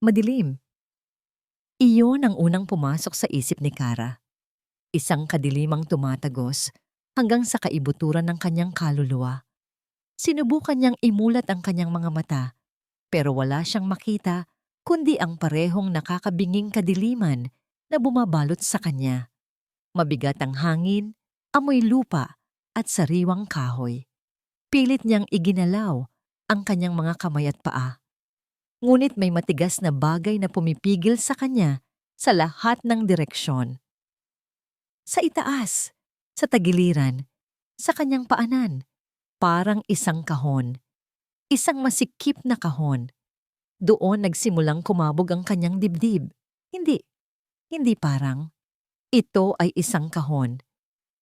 Madilim. Iyon ang unang pumasok sa isip ni Kara. Isang kadilimang tumatagos hanggang sa kaibuturan ng kanyang kaluluwa. Sinubukan niyang imulat ang kanyang mga mata, pero wala siyang makita kundi ang parehong nakakabinging kadiliman na bumabalot sa kanya. Mabigat ang hangin, amoy lupa at sariwang kahoy. Pilit niyang iginalaw ang kanyang mga kamay at paa. Ngunit may matigas na bagay na pumipigil sa kanya sa lahat ng direksyon. Sa itaas, sa tagiliran, sa kanyang paanan, parang isang kahon. Isang masikip na kahon. Doon nagsimulang kumabog ang kanyang dibdib. Hindi, hindi parang. Ito ay isang kahon.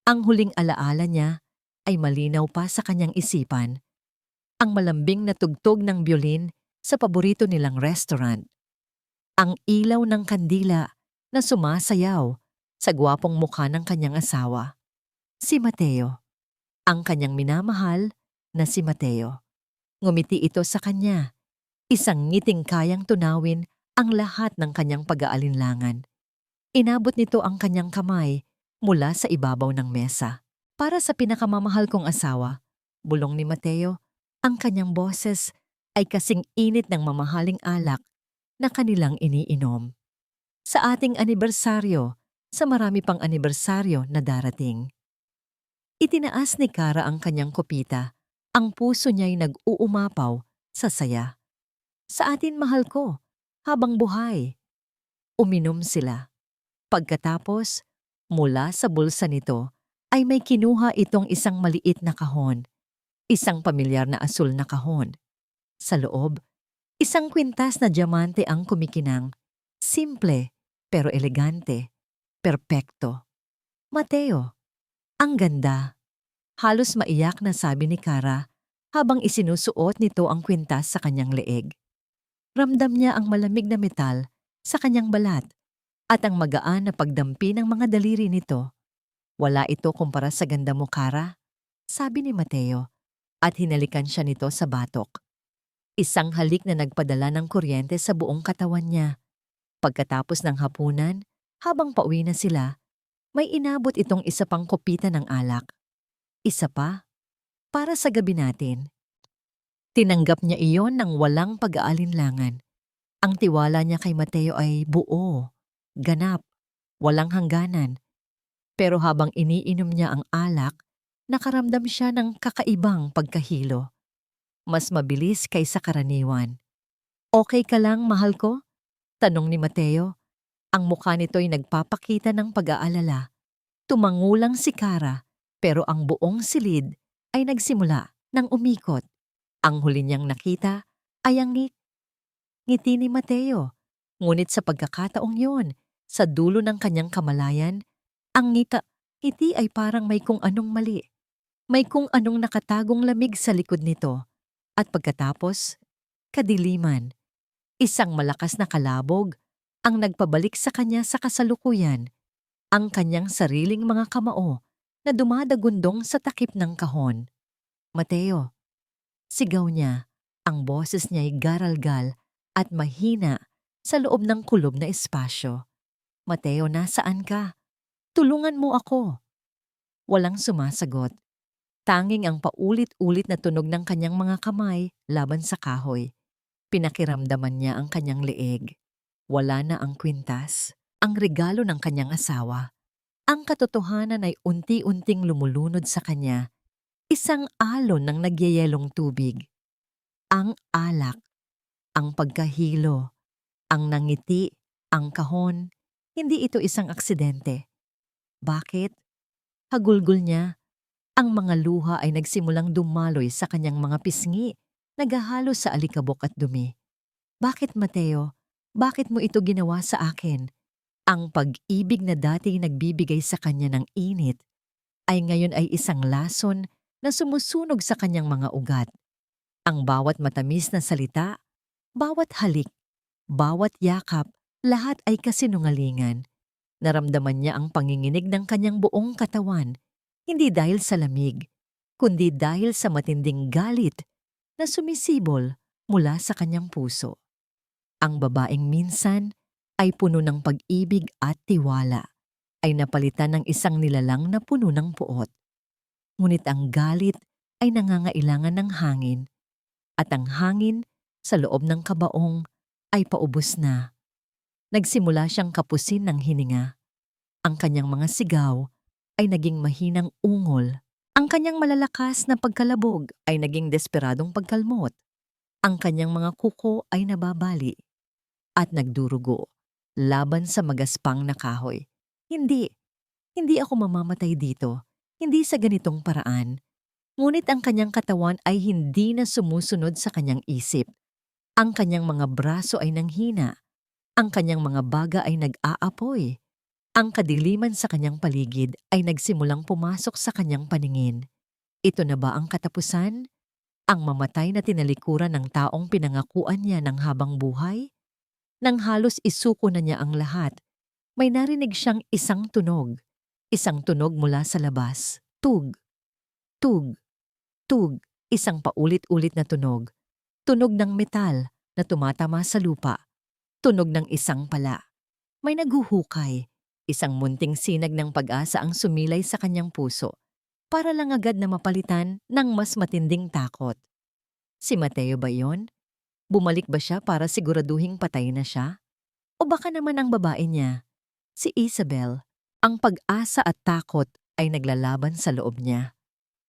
Ang huling alaala niya ay malinaw pa sa kanyang isipan. Ang malambing na tugtog ng biolin sa paborito nilang restaurant. Ang ilaw ng kandila na sumasayaw sa gwapong mukha ng kanyang asawa. Si Mateo. Ang kanyang minamahal na si Mateo. Ngumiti ito sa kanya. Isang ngiting kayang tunawin ang lahat ng kanyang pag-aalinlangan. Inabot nito ang kanyang kamay mula sa ibabaw ng mesa. Para sa pinakamamahal kong asawa, bulong ni Mateo, ang kanyang boses ay kasing init ng mamahaling alak na kanilang iniinom. Sa ating anibersaryo, sa marami pang anibersaryo na darating. Itinaas ni Kara ang kanyang kopita. Ang puso niya'y nag-uumapaw sa saya. Sa atin, mahal ko, habang buhay. Uminom sila. Pagkatapos, mula sa bulsa nito ay may kinuha itong isang maliit na kahon. Isang pamilyar na asul na kahon. Sa loob, isang kwintas na diamante ang kumikinang. Simple, pero elegante. Perpekto. Mateo, ang ganda. Halos maiyak na sabi ni Kara habang isinusuot nito ang kwintas sa kanyang leeg. Ramdam niya ang malamig na metal sa kanyang balat at ang magaan na pagdampi ng mga daliri nito. Wala ito kumpara sa ganda mo, Kara, sabi ni Mateo at hinalikan siya nito sa batok. Isang halik na nagpadala ng kuryente sa buong katawan niya. Pagkatapos ng hapunan, habang pauwi na sila, may inabot itong isa pang kopita ng alak. Isa pa, para sa gabi natin. Tinanggap niya iyon ng walang pag-aalinlangan. Ang tiwala niya kay Mateo ay buo, ganap, walang hangganan. Pero habang iniinom niya ang alak, nakaramdam siya ng kakaibang pagkahilo. Mas mabilis kaysa karaniwan. Okay ka lang, mahal ko? Tanong ni Mateo. Ang mukha nito'y nagpapakita ng pag-aalala. Tumangulang si Kara, pero ang buong silid ay nagsimula ng umikot. Ang huli niyang nakita ay ang ngiti ni Mateo. Ngunit sa pagkakataong yon, sa dulo ng kanyang kamalayan, ang ngiti ay parang may kung anong mali. May kung anong nakatagong lamig sa likod nito. At pagkatapos, kadiliman. Isang malakas na kalabog ang nagpabalik sa kanya sa kasalukuyan. Ang kanyang sariling mga kamao na dumadagundong sa takip ng kahon. Mateo, sigaw niya. Ang boses niya'y garalgal at mahina sa loob ng kulob na espasyo. Mateo, nasaan ka? Tulungan mo ako. Walang sumasagot. Tanging ang paulit-ulit na tunog ng kanyang mga kamay laban sa kahoy. Pinakiramdaman niya ang kanyang leeg. Wala na ang kwintas, ang regalo ng kanyang asawa. Ang katotohanan ay unti-unting lumulunod sa kanya. Isang alon ng nagyayelong tubig. Ang alak, ang pagkahilo, ang nangiti, ang kahon. Hindi ito isang aksidente. Bakit? Hagulgol niya. Ang mga luha ay nagsimulang dumaloy sa kanyang mga pisngi, naghahalo sa alikabok at dumi. Bakit, Mateo? Bakit mo ito ginawa sa akin? Ang pag-ibig na dati nagbibigay sa kanya ng init ay ngayon ay isang lason na sumusunog sa kanyang mga ugat. Ang bawat matamis na salita, bawat halik, bawat yakap, lahat ay kasinungalingan. Naramdaman niya ang panginginig ng kanyang buong katawan, hindi dahil sa lamig, kundi dahil sa matinding galit na sumisibol mula sa kanyang puso. Ang babaeng minsan ay puno ng pag-ibig at tiwala ay napalitan ng isang nilalang na puno ng puot. Ngunit ang galit ay nangangailangan ng hangin at ang hangin sa loob ng kabaong ay paubos na. Nagsimula siyang kapusin ng hininga. Ang kanyang mga sigaw ay naging mahinang ungol. Ang kanyang malalakas na pagkalabog ay naging desperadong pagkalmot. Ang kanyang mga kuko ay nababali at nagdurugo laban sa magaspang na kahoy. Hindi, hindi ako mamamatay dito. Hindi sa ganitong paraan. Ngunit ang kanyang katawan ay hindi na sumusunod sa kanyang isip. Ang kanyang mga braso ay nanghina. Ang kanyang mga baga ay nag-aapoy. Ang kadiliman sa kanyang paligid ay nagsimulang pumasok sa kanyang paningin. Ito na ba ang katapusan? Ang mamatay na tinalikuran ng taong pinangakuan niya ng habang buhay? Nang halos isuko na niya ang lahat, may narinig siyang isang tunog. Isang tunog mula sa labas. Tug, tug, tug. Isang paulit-ulit na tunog. Tunog ng metal na tumatama sa lupa. Tunog ng isang pala. May naghuhukay. Isang munting sinag ng pag-asa ang sumilay sa kanyang puso para lang agad na mapalitan ng mas matinding takot. Si Mateo ba yon? Bumalik ba siya para siguraduhing patay na siya? O baka naman ang babae niya, si Isabel? Ang pag-asa at takot ay naglalaban sa loob niya.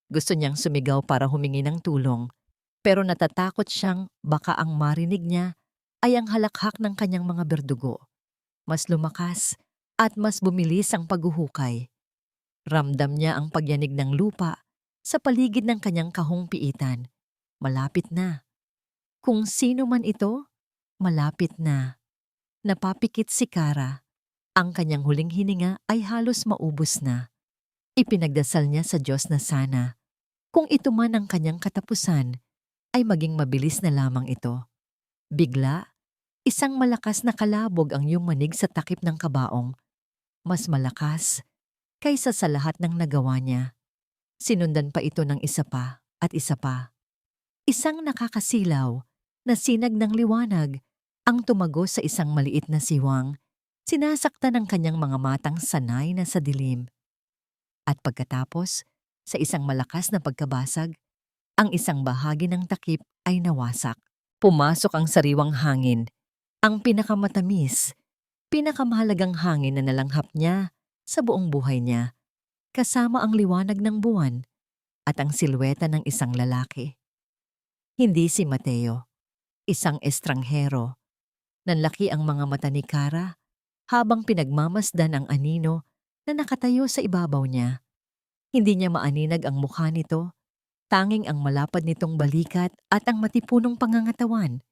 Gusto niyang sumigaw para humingi ng tulong, pero natatakot siyang baka ang marinig niya ay ang halakhak ng kanyang mga berdugo. Mas lumakas at mas bumilis ang paghuhukay. Ramdam niya ang pagyanig ng lupa sa paligid ng kanyang kahong piitan. Malapit na. Kung sino man ito, malapit na. Napapikit si Kara. Ang kanyang huling hininga ay halos maubos na. Ipinagdasal niya sa Diyos na sana, kung ito man ang kanyang katapusan, ay maging mabilis na lamang ito. Bigla, isang malakas na kalabog ang yumanig sa takip ng kabaong. Mas malakas kaysa sa lahat ng nagawa niya. Sinundan pa ito ng isa pa at isa pa. Isang nakakasilaw na sinag ng liwanag ang tumago sa isang maliit na siwang, sinasaktan ng kanyang mga matang sanay na sa dilim. At pagkatapos, sa isang malakas na pagkabasag, ang isang bahagi ng takip ay nawasak. Pumasok ang sariwang hangin, ang pinakamatamis, pinakamahalagang hangin na nalanghap niya sa buong buhay niya, kasama ang liwanag ng buwan at ang silweta ng isang lalaki. Hindi si Mateo, isang estranghero. Nanlaki ang mga mata ni Kara habang pinagmamasdan ang anino na nakatayo sa ibabaw niya. Hindi niya maaninag ang mukha nito, tanging ang malapad nitong balikat at ang matipunong pangangatawan.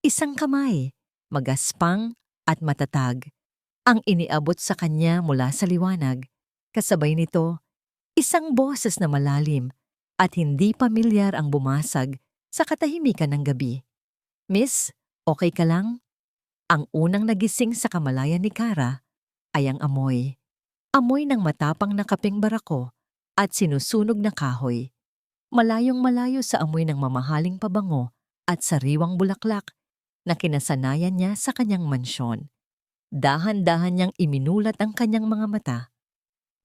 Isang kamay, magaspang at matatag, ang iniabot sa kanya mula sa liwanag. Kasabay nito, isang boses na malalim at hindi pamilyar ang bumasag sa katahimikan ng gabi. "Miss, okay ka lang?" Ang unang nagising sa kamalayan ni Kara ay ang amoy. Amoy ng matapang na kapeng barako at sinusunog na kahoy. Malayong malayo sa amoy ng mamahaling pabango at sariwang bulaklak na kinasanayan niya sa kanyang mansyon. Dahan-dahan niyang iminulat ang kanyang mga mata.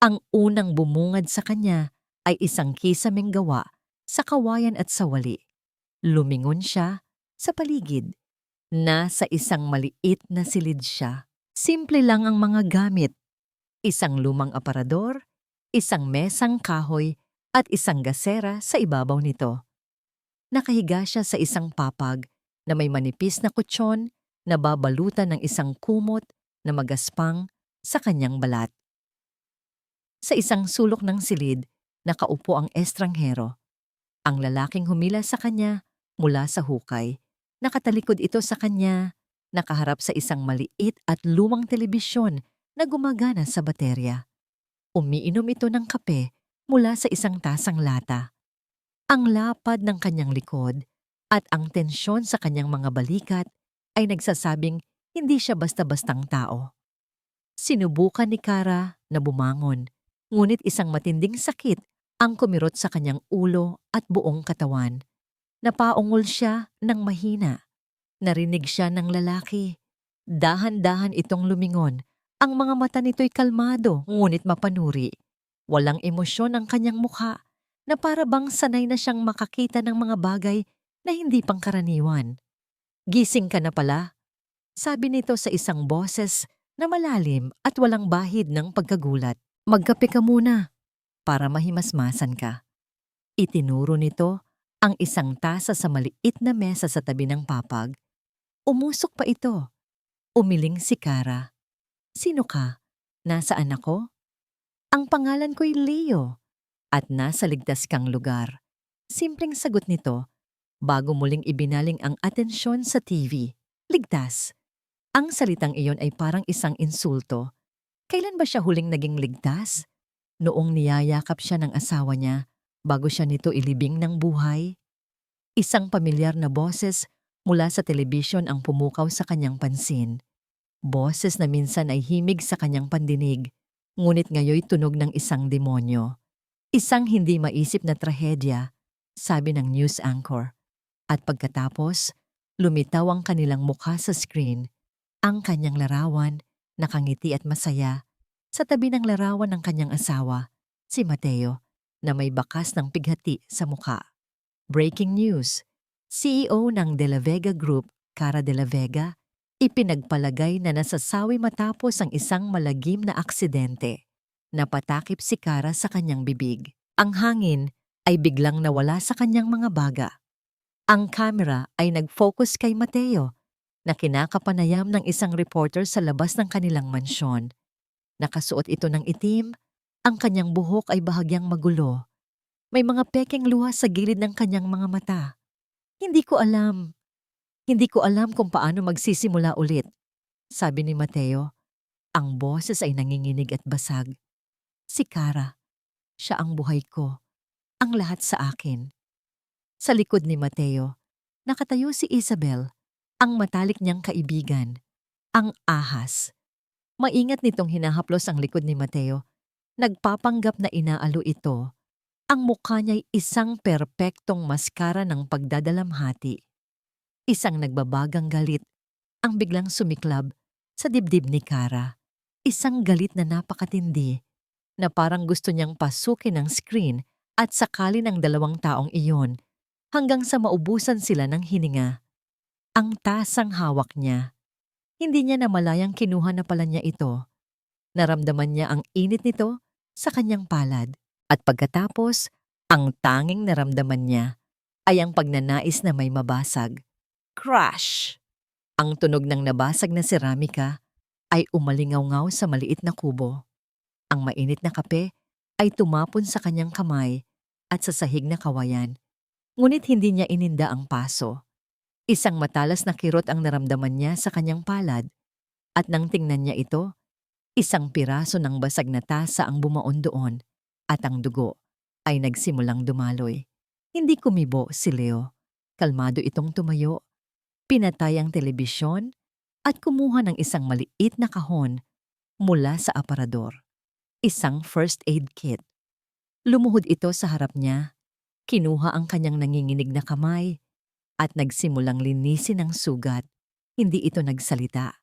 Ang unang bumungad sa kanya ay isang kisameng gawa sa kawayan at sawali. Lumingon siya sa paligid. Nasa isang maliit na silid siya. Simple lang ang mga gamit. Isang lumang aparador, isang mesang kahoy at isang gasera sa ibabaw nito. Nakahiga siya sa isang papag na may manipis na kutsyon na babalutan ng isang kumot na magaspang sa kanyang balat. Sa isang sulok ng silid, nakaupo ang estranghero. Ang lalaking humila sa kanya mula sa hukay. Nakatalikod ito sa kanya, nakaharap sa isang maliit at lumang telebisyon na gumagana sa baterya. Umiinom ito ng kape mula sa isang tasang lata. Ang lapad ng kanyang likod at ang tensyon sa kanyang mga balikat ay nagsasabing hindi siya basta-bastang tao. Sinubukan ni Kara na bumangon, ngunit isang matinding sakit ang kumirot sa kanyang ulo at buong katawan. Napaungol siya ng mahina. Narinig siya ng lalaki. Dahan-dahan itong lumingon. Ang mga mata nito'y kalmado, ngunit mapanuri. Walang emosyon ang kanyang mukha, na para bang sanay na siyang makakita ng mga bagay na hindi pangkaraniwan. Gising ka na pala, sabi nito sa isang boses na malalim at walang bahid ng pagkagulat. Magkape ka muna para mahimasmasan ka. Itinuro nito ang isang tasa sa maliit na mesa sa tabi ng papag. Umusok pa ito. Umiling si Kara. Sino ka? Nasaan ako? Ang pangalan ko'y Leo at nasa ligtas kang lugar. Simpleng sagot nito bago muling ibinaling ang atensyon sa TV. Ligtas. Ang salitang iyon ay parang isang insulto. Kailan ba siya huling naging ligtas? Noong niyayakap siya ng asawa niya bago siya nito ilibing ng buhay? Isang pamilyar na boses mula sa telebisyon ang pumukaw sa kanyang pansin. Boses na minsan ay himig sa kanyang pandinig, ngunit ngayoy tunog ng isang demonyo. Isang hindi maisip na trahedya, sabi ng news anchor. At pagkatapos, lumitaw ang kanilang mukha sa screen. Ang kanyang larawan, nakangiti at masaya, sa tabi ng larawan ng kanyang asawa, si Mateo, na may bakas ng pighati sa mukha. Breaking news: CEO ng De La Vega Group, Kara De La Vega, ipinagpalagay na nasasawi matapos ang isang malagim na aksidente. Napatakip si Kara sa kanyang bibig. Ang hangin ay biglang nawala sa kanyang mga baga. Ang kamera ay nag-focus kay Mateo, na kinakapanayam ng isang reporter sa labas ng kanilang mansyon. Nakasuot ito ng itim, ang kanyang buhok ay bahagyang magulo. May mga pekeng luha sa gilid ng kanyang mga mata. Hindi ko alam kung paano magsisimula ulit, sabi ni Mateo. Ang boses ay nanginginig at basag. Si Kara, siya ang buhay ko, ang lahat sa akin. Sa likod ni Mateo, nakatayo si Isabel, ang matalik niyang kaibigan, ang ahas. Maingat nitong hinahaplos ang likod ni Mateo. Nagpapanggap na inaalo ito. Ang mukha niya'y isang perpektong maskara ng pagdadalamhati. Isang nagbabagang galit ang biglang sumiklab sa dibdib ni Kara. Isang galit na napakatindi, na parang gusto niyang pasukin ang screen at sakalin ang dalawang taong iyon hanggang sa maubusan sila ng hininga. Ang tasang hawak niya. Hindi niya namalayang kinuha na pala niya ito. Naramdaman niya ang init nito sa kanyang palad. At pagkatapos, ang tanging naramdaman niya ay ang pagnanais na may mabasag. Crash! Ang tunog ng nabasag na seramika ay umalingaw-ngaw sa maliit na kubo. Ang mainit na kape ay tumapon sa kanyang kamay at sa sahig na kawayan. Ngunit hindi niya ininda ang paso. Isang matalas na kirot ang naramdaman niya sa kanyang palad, at nang tingnan niya ito, isang piraso ng basag na tasa ang bumaon doon, at ang dugo ay nagsimulang dumaloy. Hindi kumibo si Leo. Kalmado itong tumayo. Pinatay ang telebisyon at kumuha ng isang maliit na kahon mula sa aparador. Isang first aid kit. Lumuhod ito sa harap niya. Kinuha ang kanyang nanginginig na kamay at nagsimulang linisin ang sugat. Hindi ito nagsalita.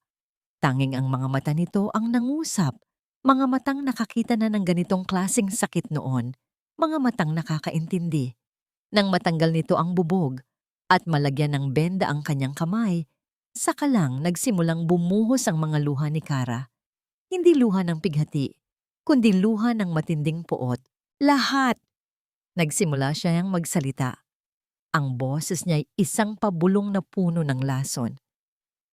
Tanging ang mga mata nito ang nangusap. Mga matang nakakita na ng ganitong klaseng sakit noon. Mga matang nakakaintindi. Nang matanggal nito ang bubog at malagyan ng benda ang kanyang kamay, saka lang nagsimulang bumuhos ang mga luha ni Kara. Hindi luha ng pighati, kundi luha ng matinding puot. Lahat! Nagsimula siyang magsalita. Ang boses niya ay isang pabulong na puno ng lason.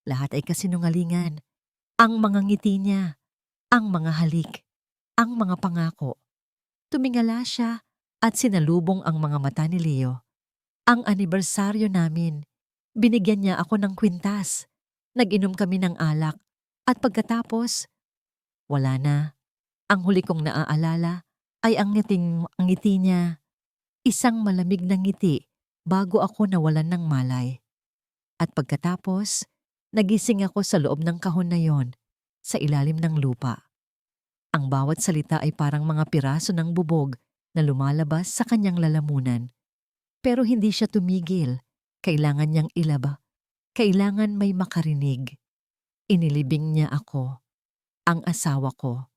Lahat ay kasinungalingan. Ang mga ngiti niya, ang mga halik, ang mga pangako. Tumingala siya at sinalubong ang mga mata ni Leo. Ang anibersaryo namin, binigyan niya ako ng kwintas. Nag-inom kami ng alak at pagkatapos, wala na. Ang huli kong naaalala ay ang ngiti niya. Isang malamig na ngiti bago ako nawalan ng malay. At pagkatapos, nagising ako sa loob ng kahon na yon, sa ilalim ng lupa. Ang bawat salita ay parang mga piraso ng bubog na lumalabas sa kanyang lalamunan. Pero hindi siya tumigil. Kailangan niyang ilaba. kailangan may makarinig. Inilibing niya ako, ang asawa ko.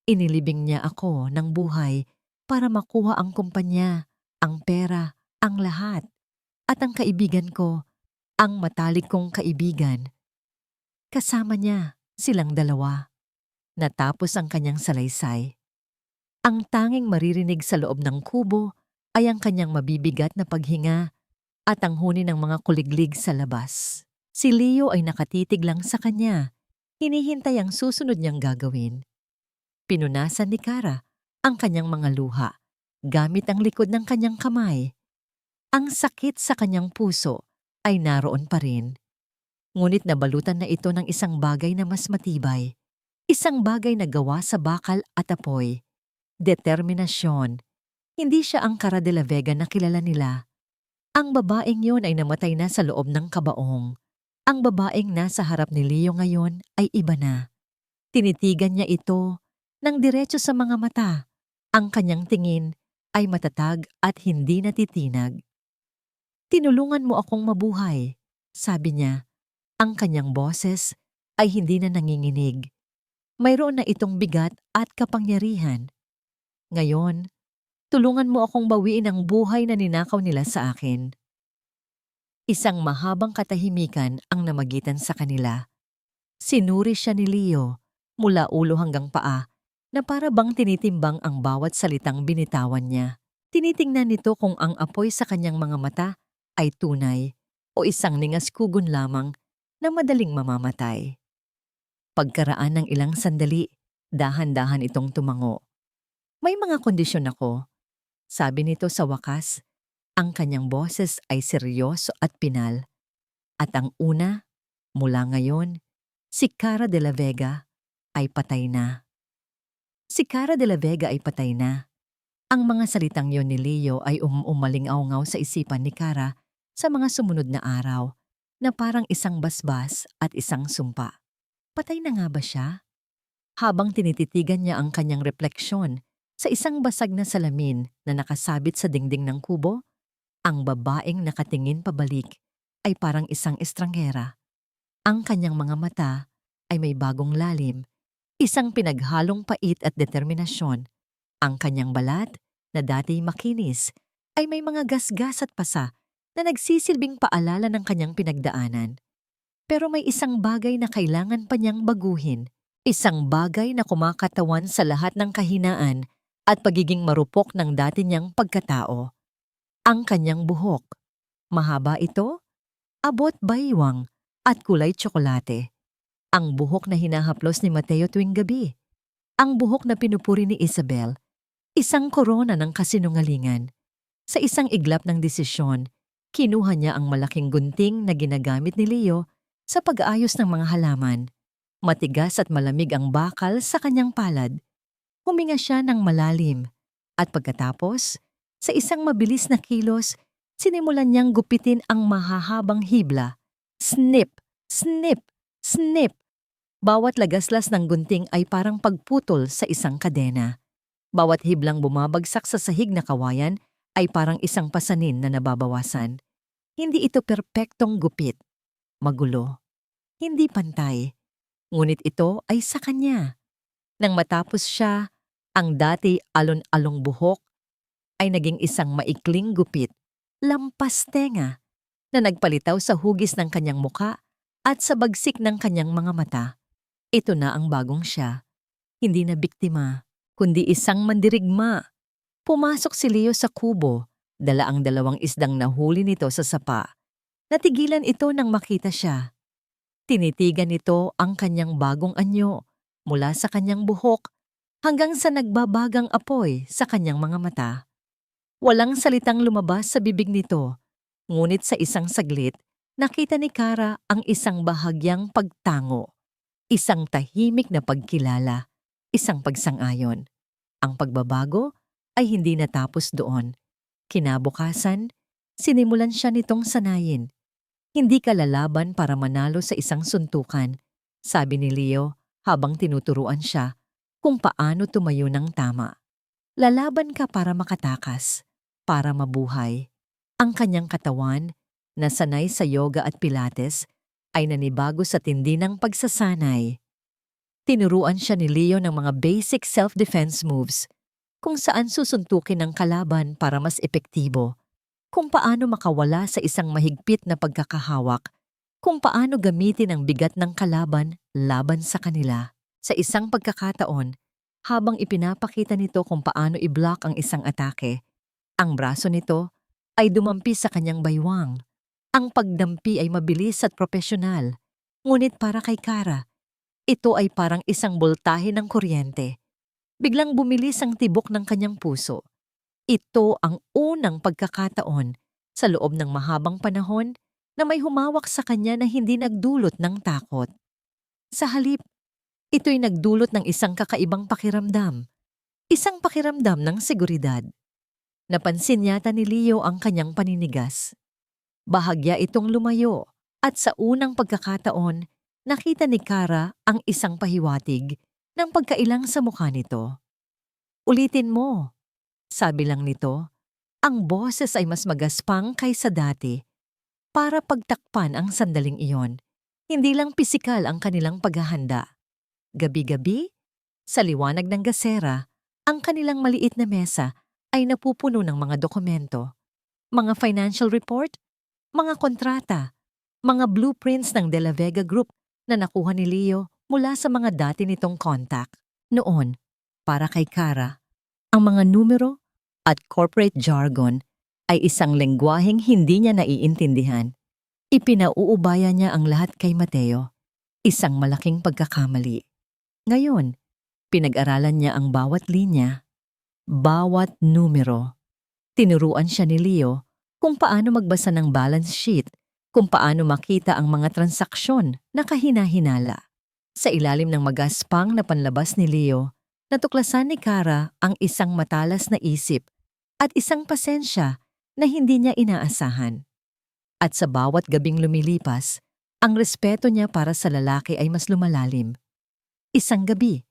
Inilibing niya ako ng buhay para makuha ang kumpanya, ang pera, ang lahat. At ang kaibigan ko, ang matalik kong kaibigan. Kasama niya, silang dalawa. Natapos ang kanyang salaysay. Ang tanging maririnig sa loob ng kubo ay ang kanyang mabibigat na paghinga at ang huni ng mga kuliglig sa labas. Si Leo ay nakatitig lang sa kanya. Hinihintay ang susunod niyang gagawin. Pinunasan ni Kara ang kanyang mga luha gamit ang likod ng kanyang kamay. Ang sakit sa kanyang puso ay naroon pa rin. Ngunit nabalutan na ito ng isang bagay na mas matibay. Isang bagay na gawa sa bakal at apoy. Determinasyon. Hindi siya ang Cara de la Vega na kilala nila. Ang babaeng yon ay namatay na sa loob ng kabaong. Ang babaeng nasa harap ni Leo ngayon ay iba na. Tinitigan niya ito ng diretso sa mga mata. Ang kanyang tingin ay matatag at hindi natitinag. Tinulungan mo akong mabuhay, sabi niya. Ang kanyang boses ay hindi na nanginginig. Mayroon na itong bigat at kapangyarihan. Ngayon, tulungan mo akong bawiin ang buhay na ninakaw nila sa akin. Isang mahabang katahimikan ang namagitan sa kanila. Sinuri siya ni Leo mula ulo hanggang paa na para bang tinitimbang ang bawat salitang binitawan niya. Tinitingnan nito kung ang apoy sa kanyang mga mata ay tunay o isang ningaskugon lamang na madaling mamamatay. Pagkaraan ng ilang sandali, dahan-dahan itong tumango. May mga kondisyon ako, sabi nito sa wakas. Ang kanyang boses ay seryoso at pinal. At ang una, mula ngayon, si Cara de la Vega ay patay na. Si Cara de la Vega ay patay na. Ang mga salitang yon ni Leo ay umalingaw-ngaw sa isipan ni Cara sa mga sumunod na araw na parang isang basbas at isang sumpa. Patay na nga ba siya? Habang tinititigan niya ang kanyang refleksyon sa isang basag na salamin na nakasabit sa dingding ng kubo, ang babaeng nakatingin pabalik ay parang isang estranghera. Ang kanyang mga mata ay may bagong lalim, isang pinaghalong pait at determinasyon. Ang kanyang balat, na dati makinis, ay may mga gasgas at pasa na nagsisilbing paalala ng kanyang pinagdaanan. Pero may isang bagay na kailangan pa niyang baguhin, isang bagay na kumakatawan sa lahat ng kahinaan at pagiging marupok ng dati niyang pagkatao. Ang kanyang buhok. Mahaba ito, abot baywang at kulay tsokolate. Ang buhok na hinahaplos ni Mateo tuwing gabi. Ang buhok na pinupuri ni Isabel. Isang korona ng kasinungalingan. Sa isang iglap ng desisyon, kinuha niya ang malaking gunting na ginagamit ni Leo sa pag-aayos ng mga halaman. Matigas at malamig ang bakal sa kanyang palad. Huminga siya ng malalim. At pagkatapos, sa isang mabilis na kilos, sinimulan niyang gupitin ang mahahabang hibla. Snip! Snip! Snip! Bawat lagaslas ng gunting ay parang pagputol sa isang kadena. Bawat hiblang bumabagsak sa sahig na kawayan ay parang isang pasanin na nababawasan. Hindi ito perpektong gupit. Magulo. Hindi pantay. Ngunit ito ay sa kanya. Nang matapos siya, ang dati alon-along buhok ay naging isang maikling gupit, lampas tenga, na nagpalitaw sa hugis ng kanyang muka at sa bagsik ng kanyang mga mata. Ito na ang bagong siya. Hindi na biktima, kundi isang mandirigma. Pumasok si Leo sa kubo, dala ang 2 isdang nahuli nito sa sapa. Natigilan ito nang makita siya. Tinitigan nito ang kanyang bagong anyo mula sa kanyang buhok hanggang sa nagbabagang apoy sa kanyang mga mata. Walang salitang lumabas sa bibig nito, ngunit sa isang saglit, nakita ni Cara ang isang bahagyang pagtango, isang tahimik na pagkilala, isang pagsang-ayon. Ang pagbabago ay hindi natapos doon. Kinabukasan, sinimulan siya nitong sanayin. Hindi ka lalaban para manalo sa isang suntukan, sabi ni Leo habang tinuturuan siya kung paano tumayo ng tama. Lalaban ka para makatakas, para mabuhay. Ang kanyang katawan, na sanay sa yoga at pilates, ay nanibago sa tindi ng pagsasanay. Tinuruan siya ni Leo ng mga basic self-defense moves, kung saan susuntukin ng kalaban para mas epektibo, kung paano makawala sa isang mahigpit na pagkakahawak, kung paano gamitin ang bigat ng kalaban laban sa kanila. Sa isang pagkakataon, habang ipinapakita nito kung paano i-block ang isang atake, ang braso nito ay dumampi sa kanyang baywang. Ang pagdampi ay mabilis at propesyonal, ngunit para kay Kara, ito ay parang isang boltahe ng kuryente. Biglang bumilis ang tibok ng kanyang puso. Ito ang unang pagkakataon sa loob ng mahabang panahon na may humawak sa kanya na hindi nagdulot ng takot. Sa halip, ito'y nagdulot ng isang kakaibang pakiramdam. Isang pakiramdam ng seguridad. Napansin yata ni Leo ang kanyang paninigas. Bahagya itong lumayo at sa unang pagkakataon, nakita ni Kara ang isang pahiwatig ng pagkailang sa mukha nito. "Ulitin mo," sabi lang nito. Ang boses ay mas magaspang kaysa dati para pagtakpan ang sandaling iyon. Hindi lang pisikal ang kanilang paghahanda. Gabi-gabi, sa liwanag ng gasera, ang kanilang maliit na mesa ay napupuno ng mga dokumento, mga financial report, mga kontrata, mga blueprints ng De La Vega Group na nakuha ni Leo mula sa mga dati nitong contact. Noon, para kay Kara, ang mga numero at corporate jargon ay isang lengguwaheng hindi niya naiintindihan. Ipinauubaya niya ang lahat kay Mateo, isang malaking pagkakamali. Ngayon, pinag-aralan niya ang bawat linya, bawat numero. Tinuruan siya ni Leo kung paano magbasa ng balance sheet, kung paano makita ang mga transaksyon na kahina-hinala. Sa ilalim ng magaspang na panlabas ni Leo, natuklasan ni Kara ang isang matalas na isip at isang pasensya na hindi niya inaasahan. At sa bawat gabing lumilipas, ang respeto niya para sa lalaki ay mas lumalalim. Isang gabi,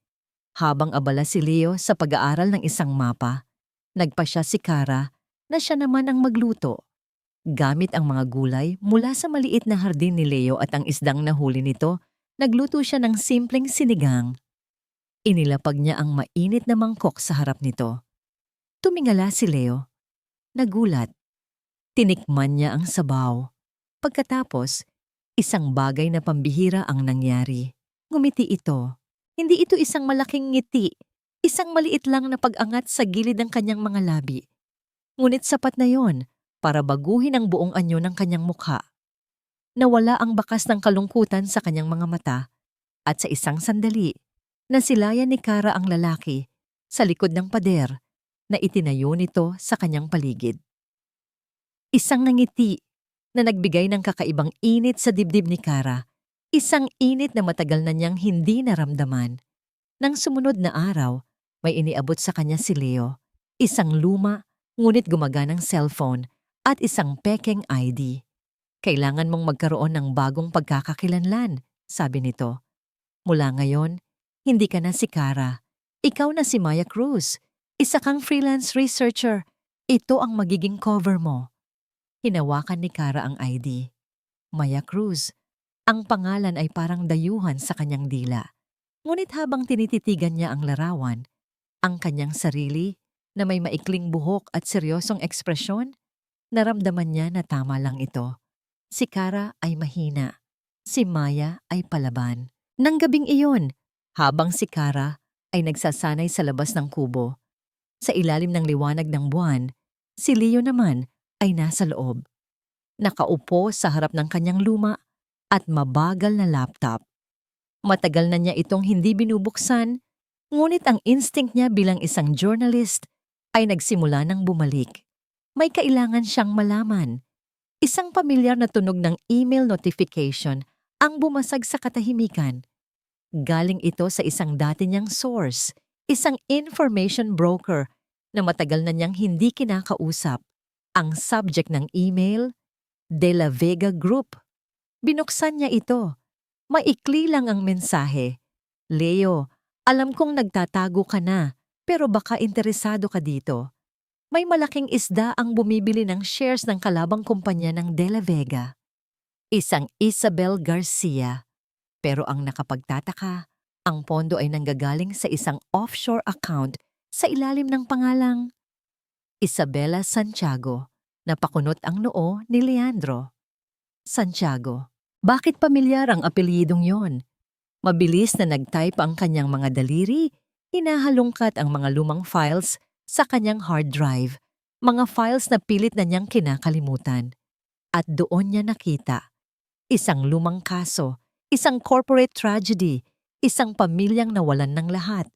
habang abala si Leo sa pag-aaral ng isang mapa, nagpasya si Kara na siya naman ang magluto. Gamit ang mga gulay mula sa maliit na hardin ni Leo at ang isdang nahuli nito, nagluto siya ng simpleng sinigang. Inilapag niya ang mainit na mangkok sa harap nito. Tumingala si Leo. Nagulat. Tinikman niya ang sabaw. Pagkatapos, isang bagay na pambihira ang nangyari. Ngumiti ito. Hindi ito isang malaking ngiti, isang maliit lang na pag-angat sa gilid ng kanyang mga labi. Ngunit sapat na yon para baguhin ang buong anyo ng kanyang mukha. Nawala ang bakas ng kalungkutan sa kanyang mga mata at sa isang sandali, nasilayan ni Kara ang lalaki sa likod ng pader na itinayo nito sa kanyang paligid. Isang ngiti na nagbigay ng kakaibang init sa dibdib ni Kara, isang init na matagal na niyang hindi naramdaman. Nang sumunod na araw, may iniabot sa kanya si Leo, isang luma ngunit gumaganang cellphone at isang pekeng ID. "Kailangan mong magkaroon ng bagong pagkakakilanlan," sabi nito. "Mula ngayon, hindi ka na si Kara. Ikaw na si Maya Cruz. Isa kang freelance researcher. Ito ang magiging cover mo." Hinawakan ni Kara ang ID. Maya Cruz. Ang pangalan ay parang dayuhan sa kanyang dila. Ngunit habang tinititigan niya ang larawan, ang kanyang sarili na may maikling buhok at seryosong ekspresyon, naramdaman niya na tama lang ito. Si Kara ay mahina. Si Maya ay palaban. Nang gabing iyon, habang si Kara ay nagsasanay sa labas ng kubo, sa ilalim ng liwanag ng buwan, si Leo naman ay nasa loob. Nakaupo sa harap ng kanyang luma at mabagal na laptop. Matagal na niya itong hindi binubuksan, ngunit ang instinct niya bilang isang journalist ay nagsimula ng bumalik. May kailangan siyang malaman. Isang pamilyar na tunog ng email notification ang bumasag sa katahimikan. Galing ito sa isang dati niyang source, isang information broker na matagal na niyang hindi kinakausap. Ang subject ng email, De La Vega Group. Binuksan niya ito. Maikli lang ang mensahe. "Leo, alam kong nagtatago ka na, pero baka interesado ka dito. May malaking isda ang bumibili ng shares ng kalabang kumpanya ng De La Vega. Isang Isabel Garcia. Pero ang nakapagtataka, ang pondo ay nanggagaling sa isang offshore account sa ilalim ng pangalang Isabela Santiago, na pakunot ang noo ni Leandro. Santiago. Bakit pamilyar ang apelyidong yon? Mabilis na nag-type ang kanyang mga daliri, hinahalungkat ang mga lumang files sa kanyang hard drive, mga files na pilit na niyang kinakalimutan. At doon niya nakita, isang lumang kaso, isang corporate tragedy, isang pamilyang nawalan ng lahat.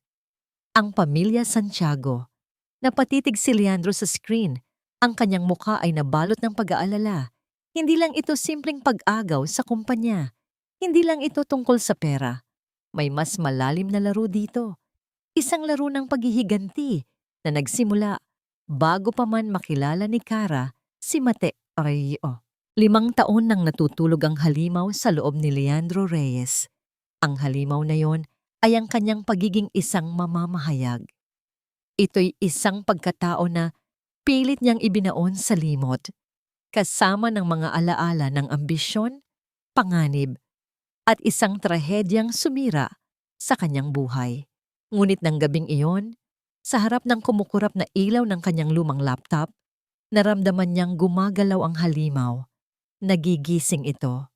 Ang pamilya Santiago. Napatitig si Leandro sa screen. Ang kanyang mukha ay nabalot ng pag-aalala. Hindi lang ito simpleng pag-agaw sa kumpanya. Hindi lang ito tungkol sa pera. May mas malalim na laro dito. Isang laro ng paghihiganti na nagsimula bago pa man makilala ni Cara si Mate Arroyo. 5 taon nang natutulog ang halimaw sa loob ni Leandro Reyes. Ang halimaw na yon ay ang kanyang pagiging isang mamamahayag. Ito'y isang pagkatao na pilit niyang ibinaon sa limot, kasama ng mga alaala ng ambisyon, panganib, at isang trahedyang sumira sa kanyang buhay. Ngunit ng gabing iyon, sa harap ng kumukurap na ilaw ng kanyang lumang laptop, naramdaman niyang gumagalaw ang halimaw. Nagigising ito.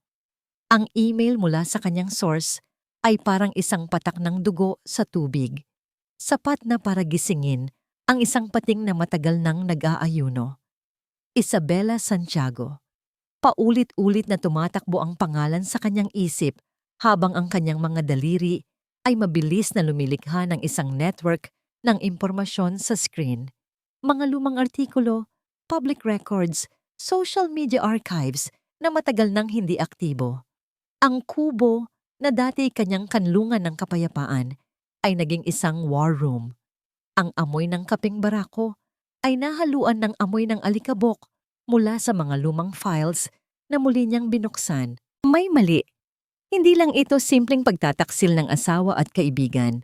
Ang email mula sa kanyang source ay parang isang patak ng dugo sa tubig. Sapat na para gisingin ang isang pating na matagal nang nag-aayuno. Isabela Santiago. Paulit-ulit na tumatakbo ang pangalan sa kanyang isip habang ang kanyang mga daliri ay mabilis na lumilikha ng isang network ng impormasyon sa screen. Mga lumang artikulo, public records, social media archives na matagal nang hindi aktibo. Ang kubo na dati kanyang kanlungan ng kapayapaan ay naging isang war room. Ang amoy ng kapeng barako ay nahaluan ng amoy ng alikabok mula sa mga lumang files na muli niyang binuksan. May mali. Hindi lang ito simpleng pagtataksil ng asawa at kaibigan.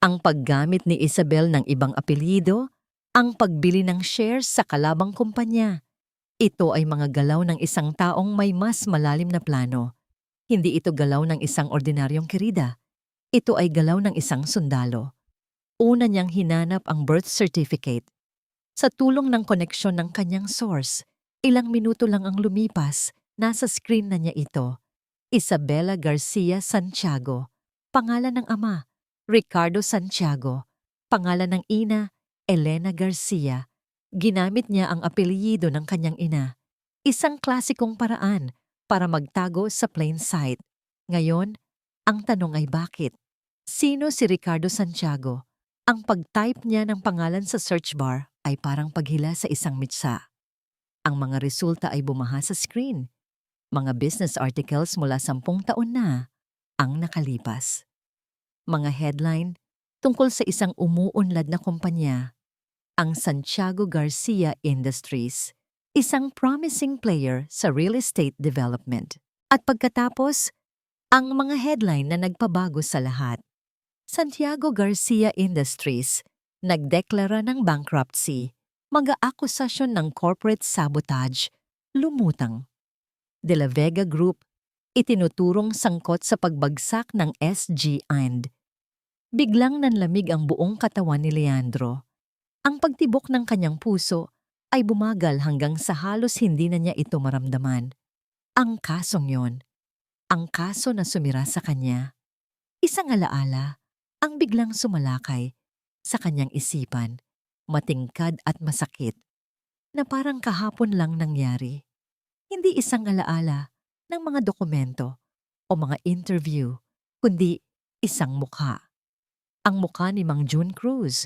Ang paggamit ni Isabel ng ibang apelyido, ang pagbili ng shares sa kalabang kumpanya. Ito ay mga galaw ng isang taong may mas malalim na plano. Hindi ito galaw ng isang ordinaryong kirida. Ito ay galaw ng isang sundalo. Una niyang hinanap ang birth certificate. Sa tulong ng koneksyon ng kanyang source, ilang minuto lang ang lumipas, nasa screen na niya ito. Isabela Garcia Santiago, pangalan ng ama, Ricardo Santiago, pangalan ng ina, Elena Garcia. Ginamit niya ang apelyido ng kanyang ina. Isang klasikong paraan para magtago sa plain sight. Ngayon, ang tanong ay bakit? Sino si Ricardo Santiago? Ang pag-type niya ng pangalan sa search bar ay parang paghila sa isang mitsa. Ang mga resulta ay bumaha sa screen. Mga business articles mula 10 taon na ang nakalipas. Mga headline tungkol sa isang umuunlad na kumpanya, ang Santiago Garcia Industries, isang promising player sa real estate development. At pagkatapos, ang mga headline na nagpabago sa lahat. Santiago Garcia Industries, nagdeklara ng bankruptcy, mag-aakusasyon ng corporate sabotage, lumutang. De La Vega Group, itinuturong sangkot sa pagbagsak ng SG and. Biglang nanlamig ang buong katawan ni Leandro. Ang pagtibok ng kanyang puso ay bumagal hanggang sa halos hindi na niya ito maramdaman. Ang kasong yon, ang kaso na sumira sa kanya. Isang alaala ang biglang sumalakay sa kanyang isipan, matingkad at masakit, na parang kahapon lang nangyari. Hindi isang alaala ng mga dokumento o mga interview, kundi isang mukha. Ang mukha ni Mang June Cruz,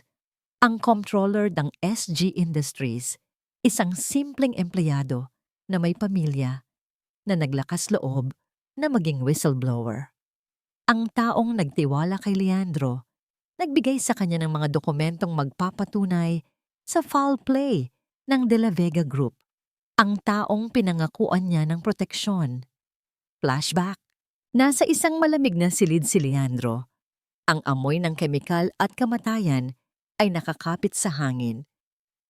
ang comptroller ng SG Industries, isang simpleng empleyado na may pamilya, na naglakas loob na maging whistleblower. Ang taong nagtiwala kay Leandro, nagbigay sa kanya ng mga dokumentong magpapatunay sa foul play ng De La Vega Group. Ang taong pinangakuan niya ng proteksyon. Flashback. Nasa isang malamig na silid si Leandro. Ang amoy ng kemikal at kamatayan ay nakakapit sa hangin.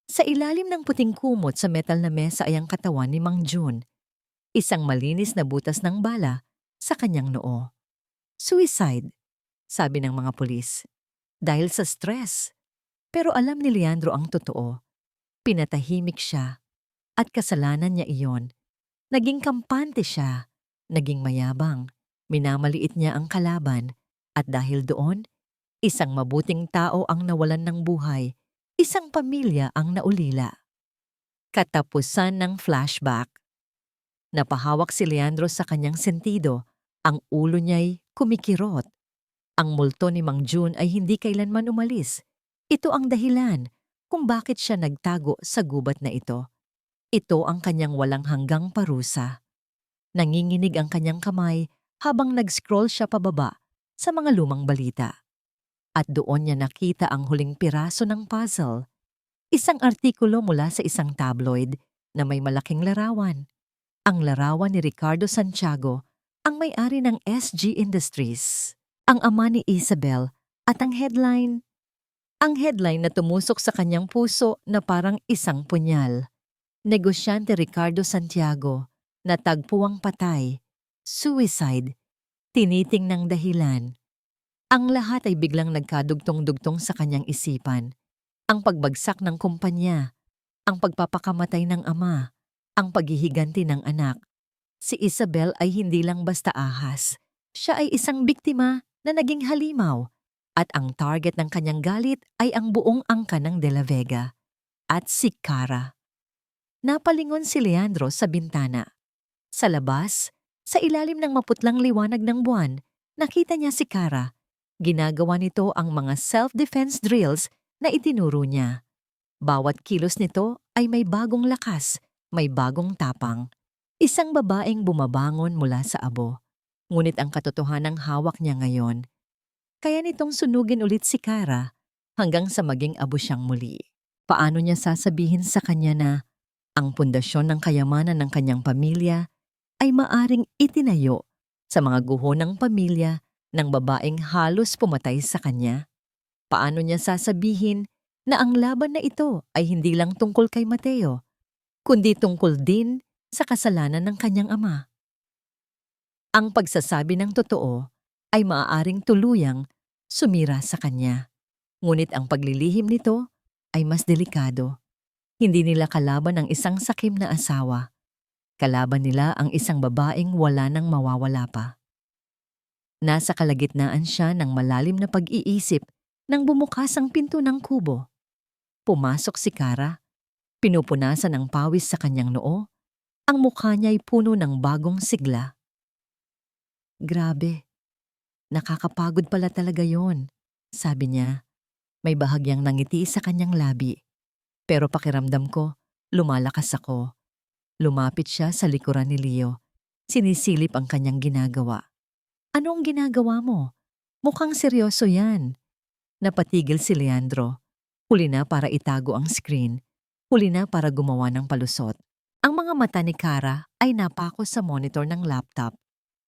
Sa ilalim ng puting kumot sa metal na mesa ay ang katawan ni Mang June. Isang malinis na butas ng bala sa kanyang noo. Suicide, sabi ng mga pulis. Dahil sa stress. Pero alam ni Leandro ang totoo. Pinatahimik siya at kasalanan niya iyon. Naging kampante siya, naging mayabang, minamaliit niya ang kalaban at dahil doon, isang mabuting tao ang nawalan ng buhay, isang pamilya ang naulila. Katapusan ng flashback. Napahawak si Leandro sa kanyang sentido, ang ulo niya'y kumikirot. Ang multo ni Mang June ay hindi kailanman umalis. Ito ang dahilan kung bakit siya nagtago sa gubat na ito. Ito ang kanyang walang hanggang parusa. Nanginginig ang kanyang kamay habang nag-scroll siya pababa sa mga lumang balita. At doon niya nakita ang huling piraso ng puzzle. Isang artikulo mula sa isang tabloid na may malaking larawan. Ang larawan ni Ricardo Santiago, ang may-ari ng SG Industries. Ang ama ni Isabel at ang headline na tumusok sa kanyang puso na parang isang punyal. Negosyante Ricardo Santiago, natagpuang patay, suicide, tinitingnang dahilan. Ang lahat ay biglang nagkadugtong-dugtong sa kanyang isipan. Ang pagbagsak ng kumpanya, ang pagpapakamatay ng ama, ang paghihiganti ng anak. Si Isabel ay hindi lang basta ahas. Siya ay isang biktima na naging halimaw at ang target ng kanyang galit ay ang buong angka ng De La Vega at si Cara. Napalingon si Leandro sa bintana. Sa labas, sa ilalim ng maputlang liwanag ng buwan, nakita niya si Cara. Ginagawa nito ang mga self-defense drills na itinuro niya. Bawat kilos nito ay may bagong lakas, may bagong tapang. Isang babaeng bumabangon mula sa abo. Ngunit ang katotohanang hawak niya ngayon. Kaya nitong sunugin ulit si Cara hanggang sa maging abo siyang muli. Paano niya sasabihin sa kanya na ang pundasyon ng kayamanan ng kanyang pamilya ay maaring itinayo sa mga guho ng pamilya ng babaeng halos pumatay sa kanya? Paano niya sasabihin na ang laban na ito ay hindi lang tungkol kay Mateo, kundi tungkol din sa kasalanan ng kanyang ama? Ang pagsasabi ng totoo ay maaaring tuluyang sumira sa kanya. Ngunit ang paglilihim nito ay mas delikado. Hindi nila kalaban ang isang sakim na asawa. Kalaban nila ang isang babaeng wala nang mawawala pa. Nasa kalagitnaan siya ng malalim na pag-iisip nang bumukas ang pinto ng kubo. Pumasok si Cara, pinupunasan ng pawis sa kanyang noo, ang mukha niya ay puno ng bagong sigla. Grabe, nakakapagod pala talaga yon, sabi niya. May bahagyang nangiti sa kanyang labi. Pero pakiramdam ko, lumalakas ako. Lumapit siya sa likuran ni Leo. Sinisilip ang kanyang ginagawa. Ano ang ginagawa mo? Mukhang seryoso yan. Napatigil si Leandro. Huli na para itago ang screen. Huli na para gumawa ng palusot. Ang mga mata ni Cara ay napako sa monitor ng laptop.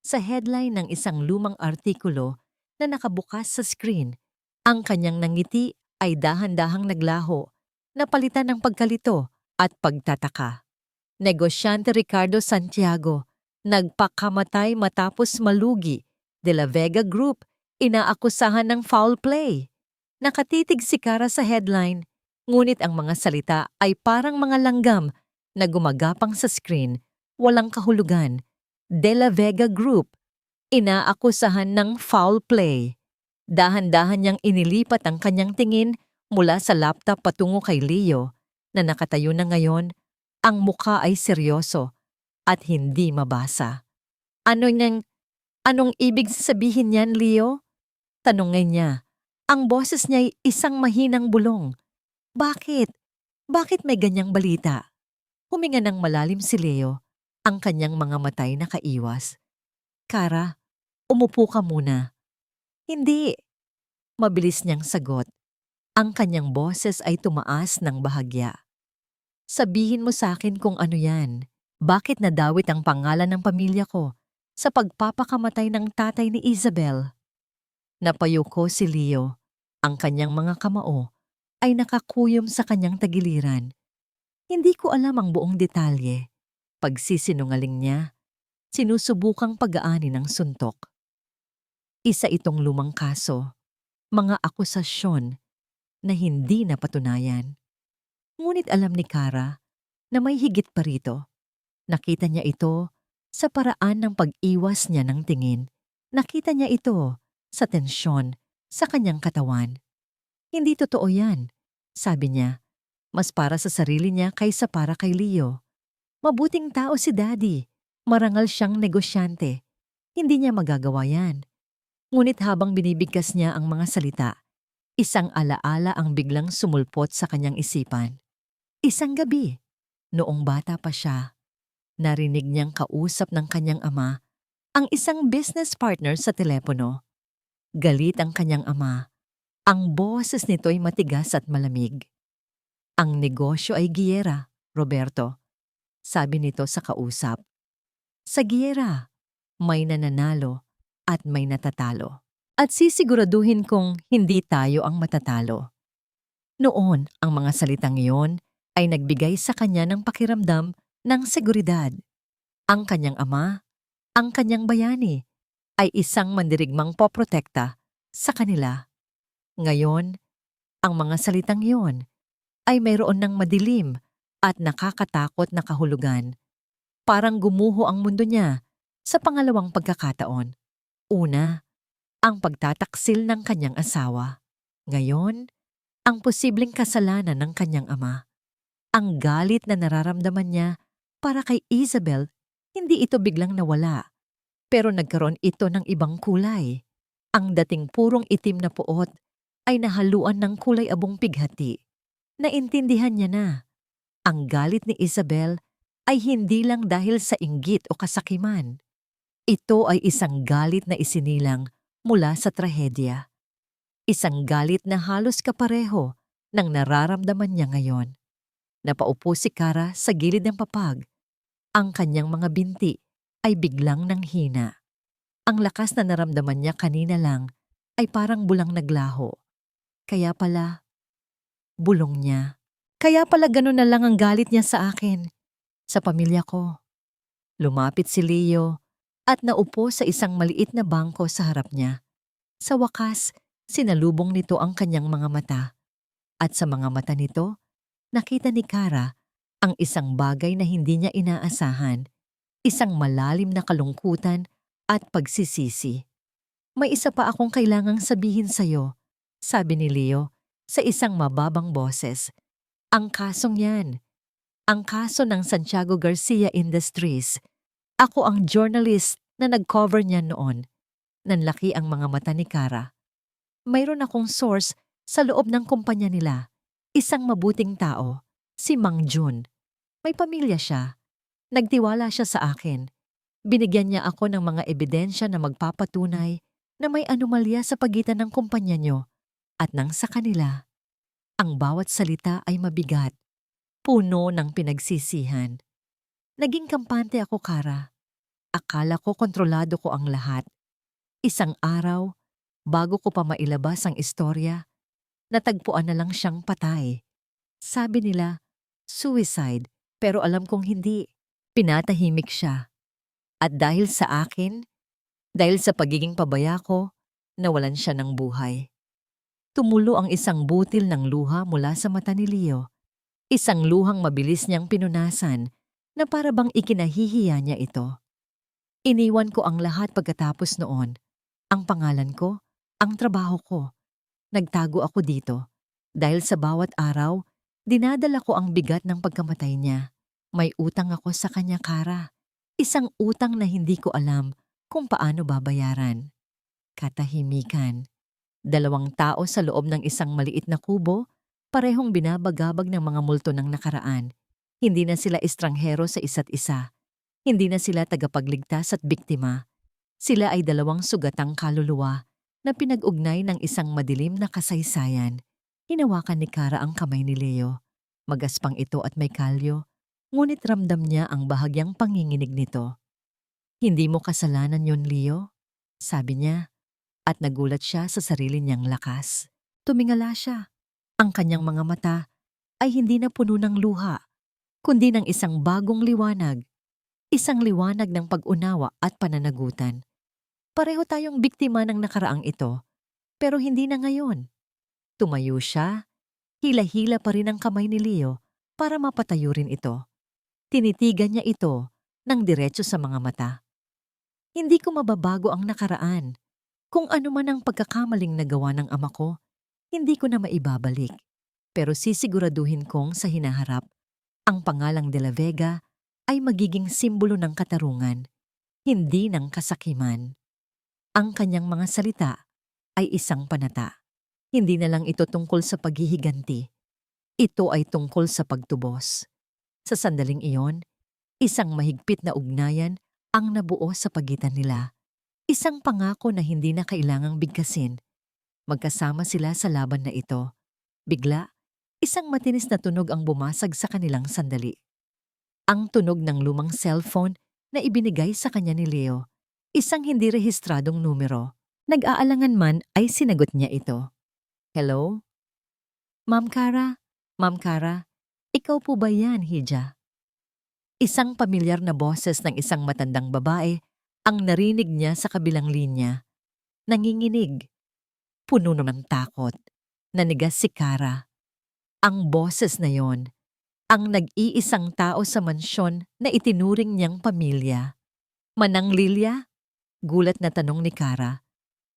Sa headline ng isang lumang artikulo na nakabukas sa screen, ang kanyang nangiti ay dahan-dahang naglaho, napalitan ng pagkalito at pagtataka. Negosyante Ricardo Santiago, nagpakamatay matapos malugi. De La Vega Group, inaakusahan ng foul play. Nakatitig si Cara sa headline, ngunit ang mga salita ay parang mga langgam na gumagapang sa screen, walang kahulugan. De La Vega Group, inaakusahan ng foul play. Dahan-dahan niyang inilipat ang kanyang tingin mula sa laptop patungo kay Leo na nakatayo na ngayon, ang mukha ay seryoso at hindi mabasa. Anong ibig sabihin niyan, Leo? Tanungin niya. Ang boses niya ay isang mahinang bulong. Bakit? Bakit may ganyang balita? Huminga ng malalim si Leo, ang kanyang mga matay nakaiwas. Cara, umupo ka muna. Hindi. Mabilis niyang sagot. Ang kanyang boses ay tumaas ng bahagya. Sabihin mo sa akin kung ano yan. Bakit nadawit ang pangalan ng pamilya ko sa pagpapakamatay ng tatay ni Isabel? Napayuko si Leo. Ang kanyang mga kamao ay nakakuyom sa kanyang tagiliran. Hindi ko alam ang buong detalye. Pagsisinungaling niya, sinusubukang pagaanin ng suntok. Isa itong lumang kaso, mga akusasyon na hindi napatunayan. Ngunit alam ni Kara na may higit pa rito. Nakita niya ito sa paraan ng pag-iwas niya ng tingin. Nakita niya ito sa tensyon sa kanyang katawan. Hindi totoo yan, sabi niya. Mas para sa sarili niya kaysa para kay Leo. Mabuting tao si Daddy. Marangal siyang negosyante. Hindi niya magagawa yan. Ngunit habang binibigkas niya ang mga salita, isang alaala ang biglang sumulpot sa kanyang isipan. Isang gabi, noong bata pa siya, narinig niyang kausap ng kanyang ama ang isang business partner sa telepono. Galit ang kanyang ama. Ang boses nito'y matigas at malamig. Ang negosyo ay giyera, Roberto, sabi nito sa kausap. Sa giyera, may nananalo at may natatalo. At sisiguraduhin kong hindi tayo ang matatalo. Noon, ang mga salitang iyon ay nagbigay sa kanya ng pakiramdam ng seguridad. Ang kanyang ama, ang kanyang bayani, ay isang mandirigmang poprotekta sa kanila. Ngayon, ang mga salitang iyon ay mayroon ng madilim at nakakatakot na kahulugan. Parang gumuho ang mundo niya sa pangalawang pagkakataon. Una, ang pagtataksil ng kanyang asawa. Ngayon, ang posibleng kasalanan ng kanyang ama. Ang galit na nararamdaman niya para kay Isabel, hindi ito biglang nawala. Pero nagkaroon ito ng ibang kulay. Ang dating purong itim na puot ay nahaluan ng kulay abong pighati. Naintindihan niya na. Ang galit ni Isabel ay hindi lang dahil sa inggit o kasakiman. Ito ay isang galit na isinilang mula sa trahedya. Isang galit na halos kapareho ng nararamdaman niya ngayon. Napaupo si Kara sa gilid ng papag. Ang kanyang mga binti ay biglang nanghina. Ang lakas na naramdaman niya kanina lang ay parang bulang naglaho. Kaya pala, bulong niya. Kaya pala ganun na lang ang galit niya sa akin, sa pamilya ko. Lumapit si Leo at naupo sa isang maliit na bangko sa harap niya. Sa wakas, sinalubong nito ang kanyang mga mata. At sa mga mata nito, nakita ni Kara ang isang bagay na hindi niya inaasahan, isang malalim na kalungkutan at pagsisisi. May isa pa akong kailangang sabihin sa'yo, sabi ni Leo sa isang mababang boses. Ang kasong yan. Ang kaso ng Santiago Garcia Industries. Ako ang journalist na nag-cover niya noon. Nanlaki ang mga mata ni Kara. Mayroon akong source sa loob ng kumpanya nila. Isang mabuting tao, si Mang Jun. May pamilya siya. Nagtiwala siya sa akin. Binigyan niya ako ng mga ebidensya na magpapatunay na may anomalya sa pagitan ng kumpanya niyo at nang sa kanila. Ang bawat salita ay mabigat, puno ng pinagsisihan. Naging kampante ako, Kara. Akala ko kontrolado ko ang lahat. Isang araw, bago ko pa mailabas ang istorya, natagpuan na lang siyang patay. Sabi nila, suicide, pero alam kong hindi. Pinatahimik siya. At dahil sa akin, dahil sa pagiging pabaya ko, nawalan siya ng buhay. Tumulo ang isang butil ng luha mula sa mata ni Leo. Isang luhang mabilis niyang pinunasan na para bang ikinahihiya niya ito. Iniwan ko ang lahat pagkatapos noon. Ang pangalan ko, ang trabaho ko. Nagtago ako dito. Dahil sa bawat araw, dinadala ko ang bigat ng pagkamatay niya. May utang ako sa kanya, Kara. Isang utang na hindi ko alam kung paano babayaran. Katahimikan. 2 tao sa loob ng isang maliit na kubo, parehong binabagabag ng mga multo ng nakaraan. Hindi na sila estranghero sa isa't isa. Hindi na sila tagapagligtas at biktima. Sila ay 2 sugatang kaluluwa na pinag-ugnay ng isang madilim na kasaysayan. Hinawakan ni Kara ang kamay ni Leo. Magaspang ito at may kalyo, ngunit ramdam niya ang bahagyang panginginig nito. Hindi mo kasalanan yon, Leo, sabi niya. At nagulat siya sa sarili niyang lakas. Tumingala siya. Ang kanyang mga mata ay hindi na puno ng luha, kundi ng isang bagong liwanag. Isang liwanag ng pag-unawa at pananagutan. Pareho tayong biktima ng nakaraang ito, pero hindi na ngayon. Tumayo siya, hila-hila pa rin ang kamay ni Leo para mapatayo rin ito. Tinitigan niya ito ng diretso sa mga mata. Hindi ko mababago ang nakaraan. Kung ano man ang pagkakamaling nagawa ng ama ko, hindi ko na maibabalik. Pero sisiguraduhin kong sa hinaharap, ang pangalang De La Vega ay magiging simbolo ng katarungan, hindi ng kasakiman. Ang kanyang mga salita ay isang panata. Hindi na lang ito tungkol sa paghihiganti. Ito ay tungkol sa pagtubos. Sa sandaling iyon, isang mahigpit na ugnayan ang nabuo sa pagitan nila. Isang pangako na hindi na kailangang bigkasin. Magkasama sila sa laban na ito. Bigla, isang matinis na tunog ang bumasag sa kanilang sandali. Ang tunog ng lumang cellphone na ibinigay sa kanya ni Leo. Isang hindi rehistradong numero. Nag-aalangan man ay sinagot niya ito. Hello? Ma'am Kara? Ma'am Kara? Ikaw po ba yan, Hija? Isang pamilyar na boses ng isang matandang babae ang narinig niya sa kabilang linya. Nanginginig. Puno ng takot. Nanigas si Kara. Ang boses na yon, ang nag-iisang tao sa mansyon na itinuring niyang pamilya. Manang Lilia? Gulat na tanong ni Kara.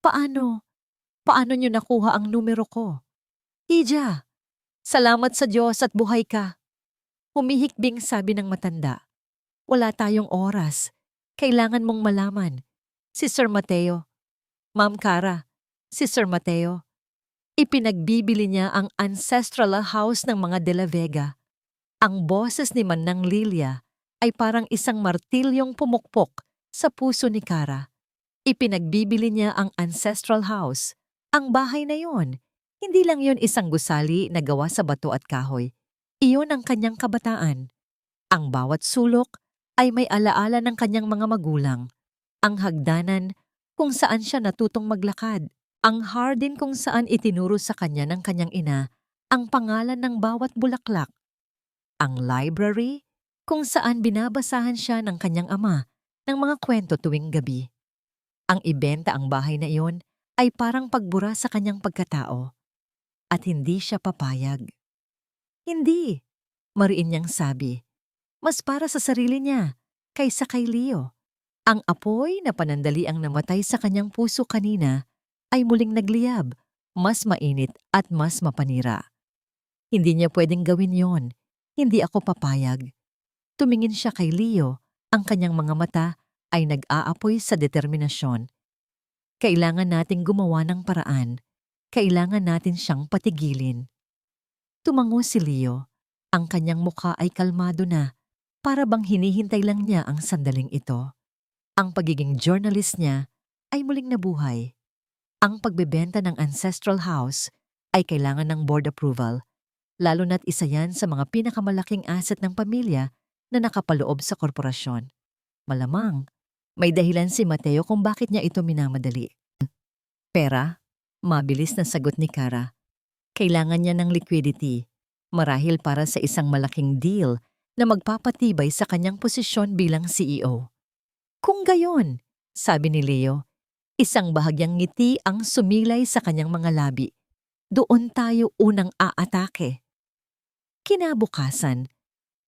Paano? Paano niyo nakuha ang numero ko? Hija, salamat sa Diyos at buhay ka. Humihikbing sabi ng matanda. Wala tayong oras. Kailangan mong malaman. Si Sir Mateo. Ma'am Kara, si Sir Mateo. Ipinagbibili niya ang ancestral house ng mga De La Vega. Ang boses ni Manang Lilia ay parang isang martilyong pumukpok sa puso ni Kara. Ipinagbibili niya ang ancestral house. Ang bahay na yon, hindi lang yon isang gusali na gawa sa bato at kahoy. Iyon ang kanyang kabataan. Ang bawat sulok ay may alaala ng kanyang mga magulang. Ang hagdanan kung saan siya natutong maglakad. Ang hardin kung saan itinuro sa kanya ng kanyang ina ang pangalan ng bawat bulaklak. Ang library kung saan binabasahan siya ng kanyang ama ng mga kwento tuwing gabi. Ang ibenta ang bahay na iyon ay parang pagbura sa kanyang pagkatao. At hindi siya papayag. Hindi, mariin niyang sabi. Mas para sa sarili niya kaysa kay Leo. Ang apoy na panandali ang namatay sa kanyang puso kanina ay muling nagliyab, mas mainit at mas mapanira. Hindi niya pwedeng gawin yon. Hindi ako papayag. Tumingin siya kay Leo, ang kanyang mga mata ay nag-aapoy sa determinasyon. Kailangan nating gumawa ng paraan. Kailangan natin siyang patigilin. Tumango si Leo. Ang kanyang mukha ay kalmado na, para bang hinihintay lang niya ang sandaling ito. Ang pagiging journalist niya ay muling nabuhay. Ang pagbebenta ng ancestral house ay kailangan ng board approval, lalo na't isa yan sa mga pinakamalaking asset ng pamilya na nakapaloob sa korporasyon. Malamang, may dahilan si Mateo kung bakit niya ito minamadali. Pera? Mabilis na sagot ni Kara. Kailangan niya ng liquidity, marahil para sa isang malaking deal na magpapatibay sa kanyang posisyon bilang CEO. Kung gayon, sabi ni Leo, isang bahagyang ngiti ang sumilay sa kanyang mga labi. Doon tayo unang aatake. Kinabukasan,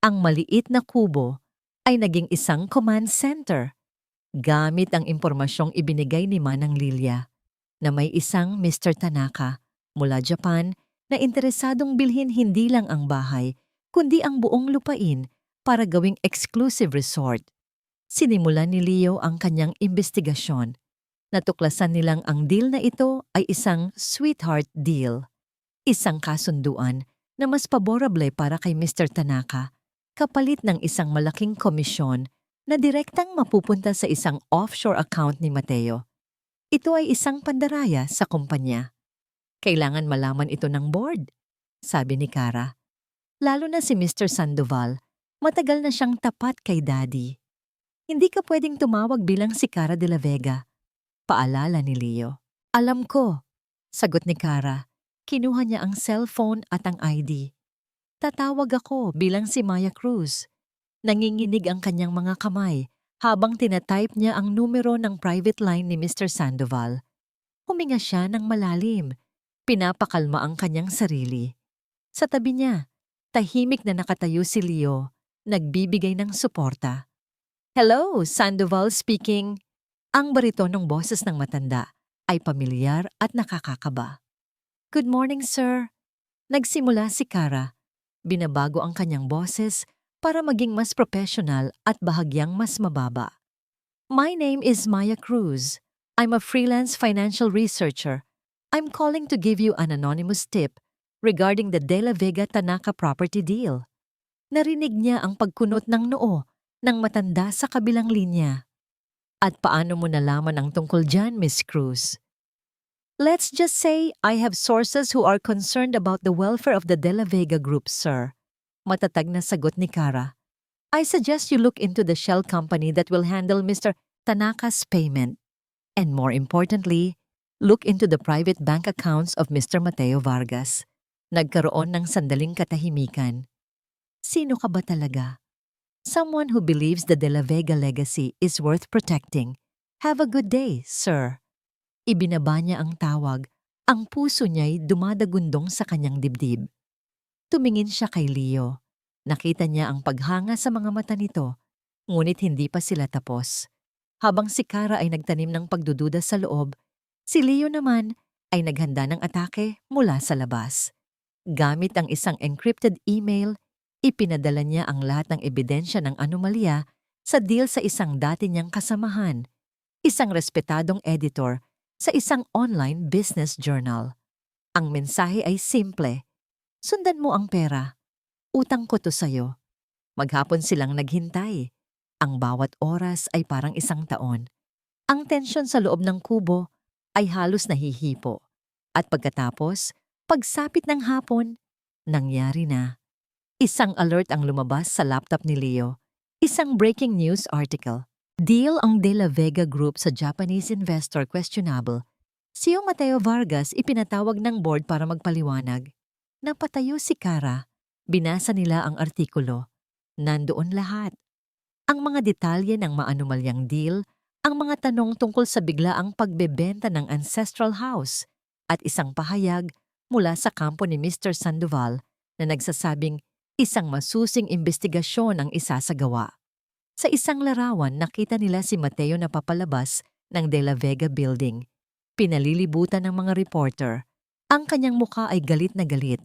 ang maliit na kubo ay naging isang command center. Gamit ang impormasyong ibinigay ni Manang Lilia na may isang Mr. Tanaka mula Japan na interesadong bilhin hindi lang ang bahay, kundi ang buong lupain para gawing exclusive resort. Sinimulan ni Leo ang kanyang investigasyon. Natuklasan nilang ang deal na ito ay isang sweetheart deal. Isang kasunduan na mas paborable para kay Mr. Tanaka, kapalit ng isang malaking komisyon na direktang mapupunta sa isang offshore account ni Mateo. Ito ay isang pandaraya sa kumpanya. Kailangan malaman ito ng board, sabi ni Kara. Lalo na si Mr. Sandoval, matagal na siyang tapat kay Daddy. Hindi ka pwedeng tumawag bilang si Kara de la Vega, paalala ni Leo. Alam ko, sagot ni Kara. Kinuha niya ang cellphone at ang ID. Tatawag ako bilang si Maya Cruz. Nanginginig ang kanyang mga kamay habang tinatype niya ang numero ng private line ni Mr. Sandoval. Huminga siya ng malalim. Pinapakalma ang kanyang sarili. Sa tabi niya, tahimik na nakatayo si Leo, nagbibigay ng suporta. "Hello, Sandoval speaking." Ang baritonong boses ng matanda ay pamilyar at nakakakaba. "Good morning, sir." Nagsimula si Kara. Binabago ang kanyang boses para maging mas professional at bahagyang mas mababa. "My name is Maya Cruz. I'm a freelance financial researcher. I'm calling to give you an anonymous tip regarding the De La Vega Tanaka property deal." Narinig niya ang pagkunot ng noo ng matanda sa kabilang linya. "At paano mo nalaman ang tungkol dyan, Miss Cruz?" "Let's just say I have sources who are concerned about the welfare of the De La Vega group, sir." Matatag na sagot ni Kara. "I suggest you look into the shell company that will handle Mr. Tanaka's payment. And more importantly, look into the private bank accounts of Mr. Mateo Vargas." Nagkaroon ng sandaling katahimikan. Sino ka ba talaga? Someone who believes the De La Vega legacy is worth protecting. Have a good day, sir. Ibinaba niya ang tawag. Ang puso niya'y dumadagundong sa kanyang dibdib. Tumingin siya kay Leo. Nakita niya ang paghanga sa mga mata nito, ngunit hindi pa sila tapos. Habang si Kara ay nagtanim ng pagdududa sa loob, si Leo naman ay naghanda ng atake mula sa labas. Gamit ang isang encrypted email, ipinadala niya ang lahat ng ebidensya ng anomalya sa deal sa isang dati niyang kasamahan, isang respetadong editor sa isang online business journal. Ang mensahe ay simple: "Sundan mo ang pera. Utang ko to sa'yo." Maghapon silang naghintay. Ang bawat oras ay parang isang taon. Ang tensyon sa loob ng kubo ay halos nahihipo. At pagkatapos, pagsapit ng hapon, nangyari na. Isang alert ang lumabas sa laptop ni Leo. Isang breaking news article. Deal ang De La Vega Group sa Japanese investor questionable. Si Mateo Vargas ipinatawag ng board para magpaliwanag. Napatayo si Kara. Binasa nila ang artikulo. Nandoon lahat. Ang mga detalye ng maanumalyang deal, ang mga tanong tungkol sa biglaang pagbebenta ng ancestral house, at isang pahayag mula sa kampo ni Mr. Sandoval na nagsasabing isang masusing imbestigasyon ang isasagawa. Sa isang larawan, nakita nila si Mateo na papalabas ng De La Vega building. Pinalilibutan ng mga reporter. Ang kanyang mukha ay galit na galit.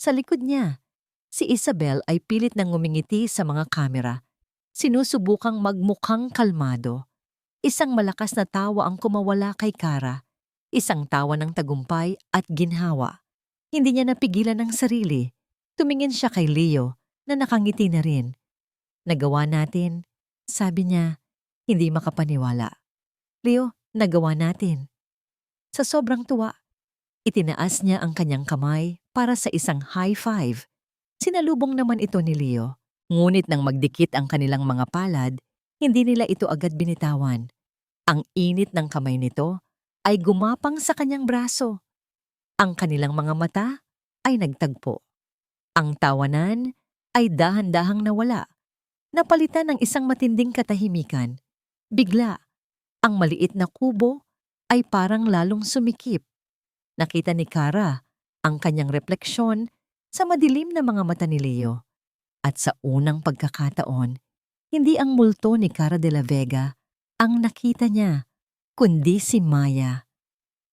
Sa likod niya, si Isabel ay pilit nang ngumingiti sa mga kamera. Sinusubukang magmukhang kalmado. Isang malakas na tawa ang kumawala kay Kara. Isang tawa ng tagumpay at ginhawa. Hindi niya napigilan ang sarili. Tumingin siya kay Leo na nakangiti na rin. "Nagawa natin," sabi niya, hindi makapaniwala. "Leo, nagawa natin." Sa sobrang tuwa, itinaas niya ang kanyang kamay para sa isang high five. Sinalubong naman ito ni Leo. Ngunit nang magdikit ang kanilang mga palad, hindi nila ito agad binitawan. Ang init ng kamay nito ay gumapang sa kanyang braso. Ang kanilang mga mata ay nagtagpo. Ang tawanan ay dahan-dahang nawala. Napalitan ng isang matinding katahimikan. Bigla, ang maliit na kubo ay parang lalong sumikip. Nakita ni Kara ang kanyang refleksyon sa madilim na mga mata ni Leo. At sa unang pagkakataon, hindi ang multo ni Kara de la Vega ang nakita niya, kundi si Maya.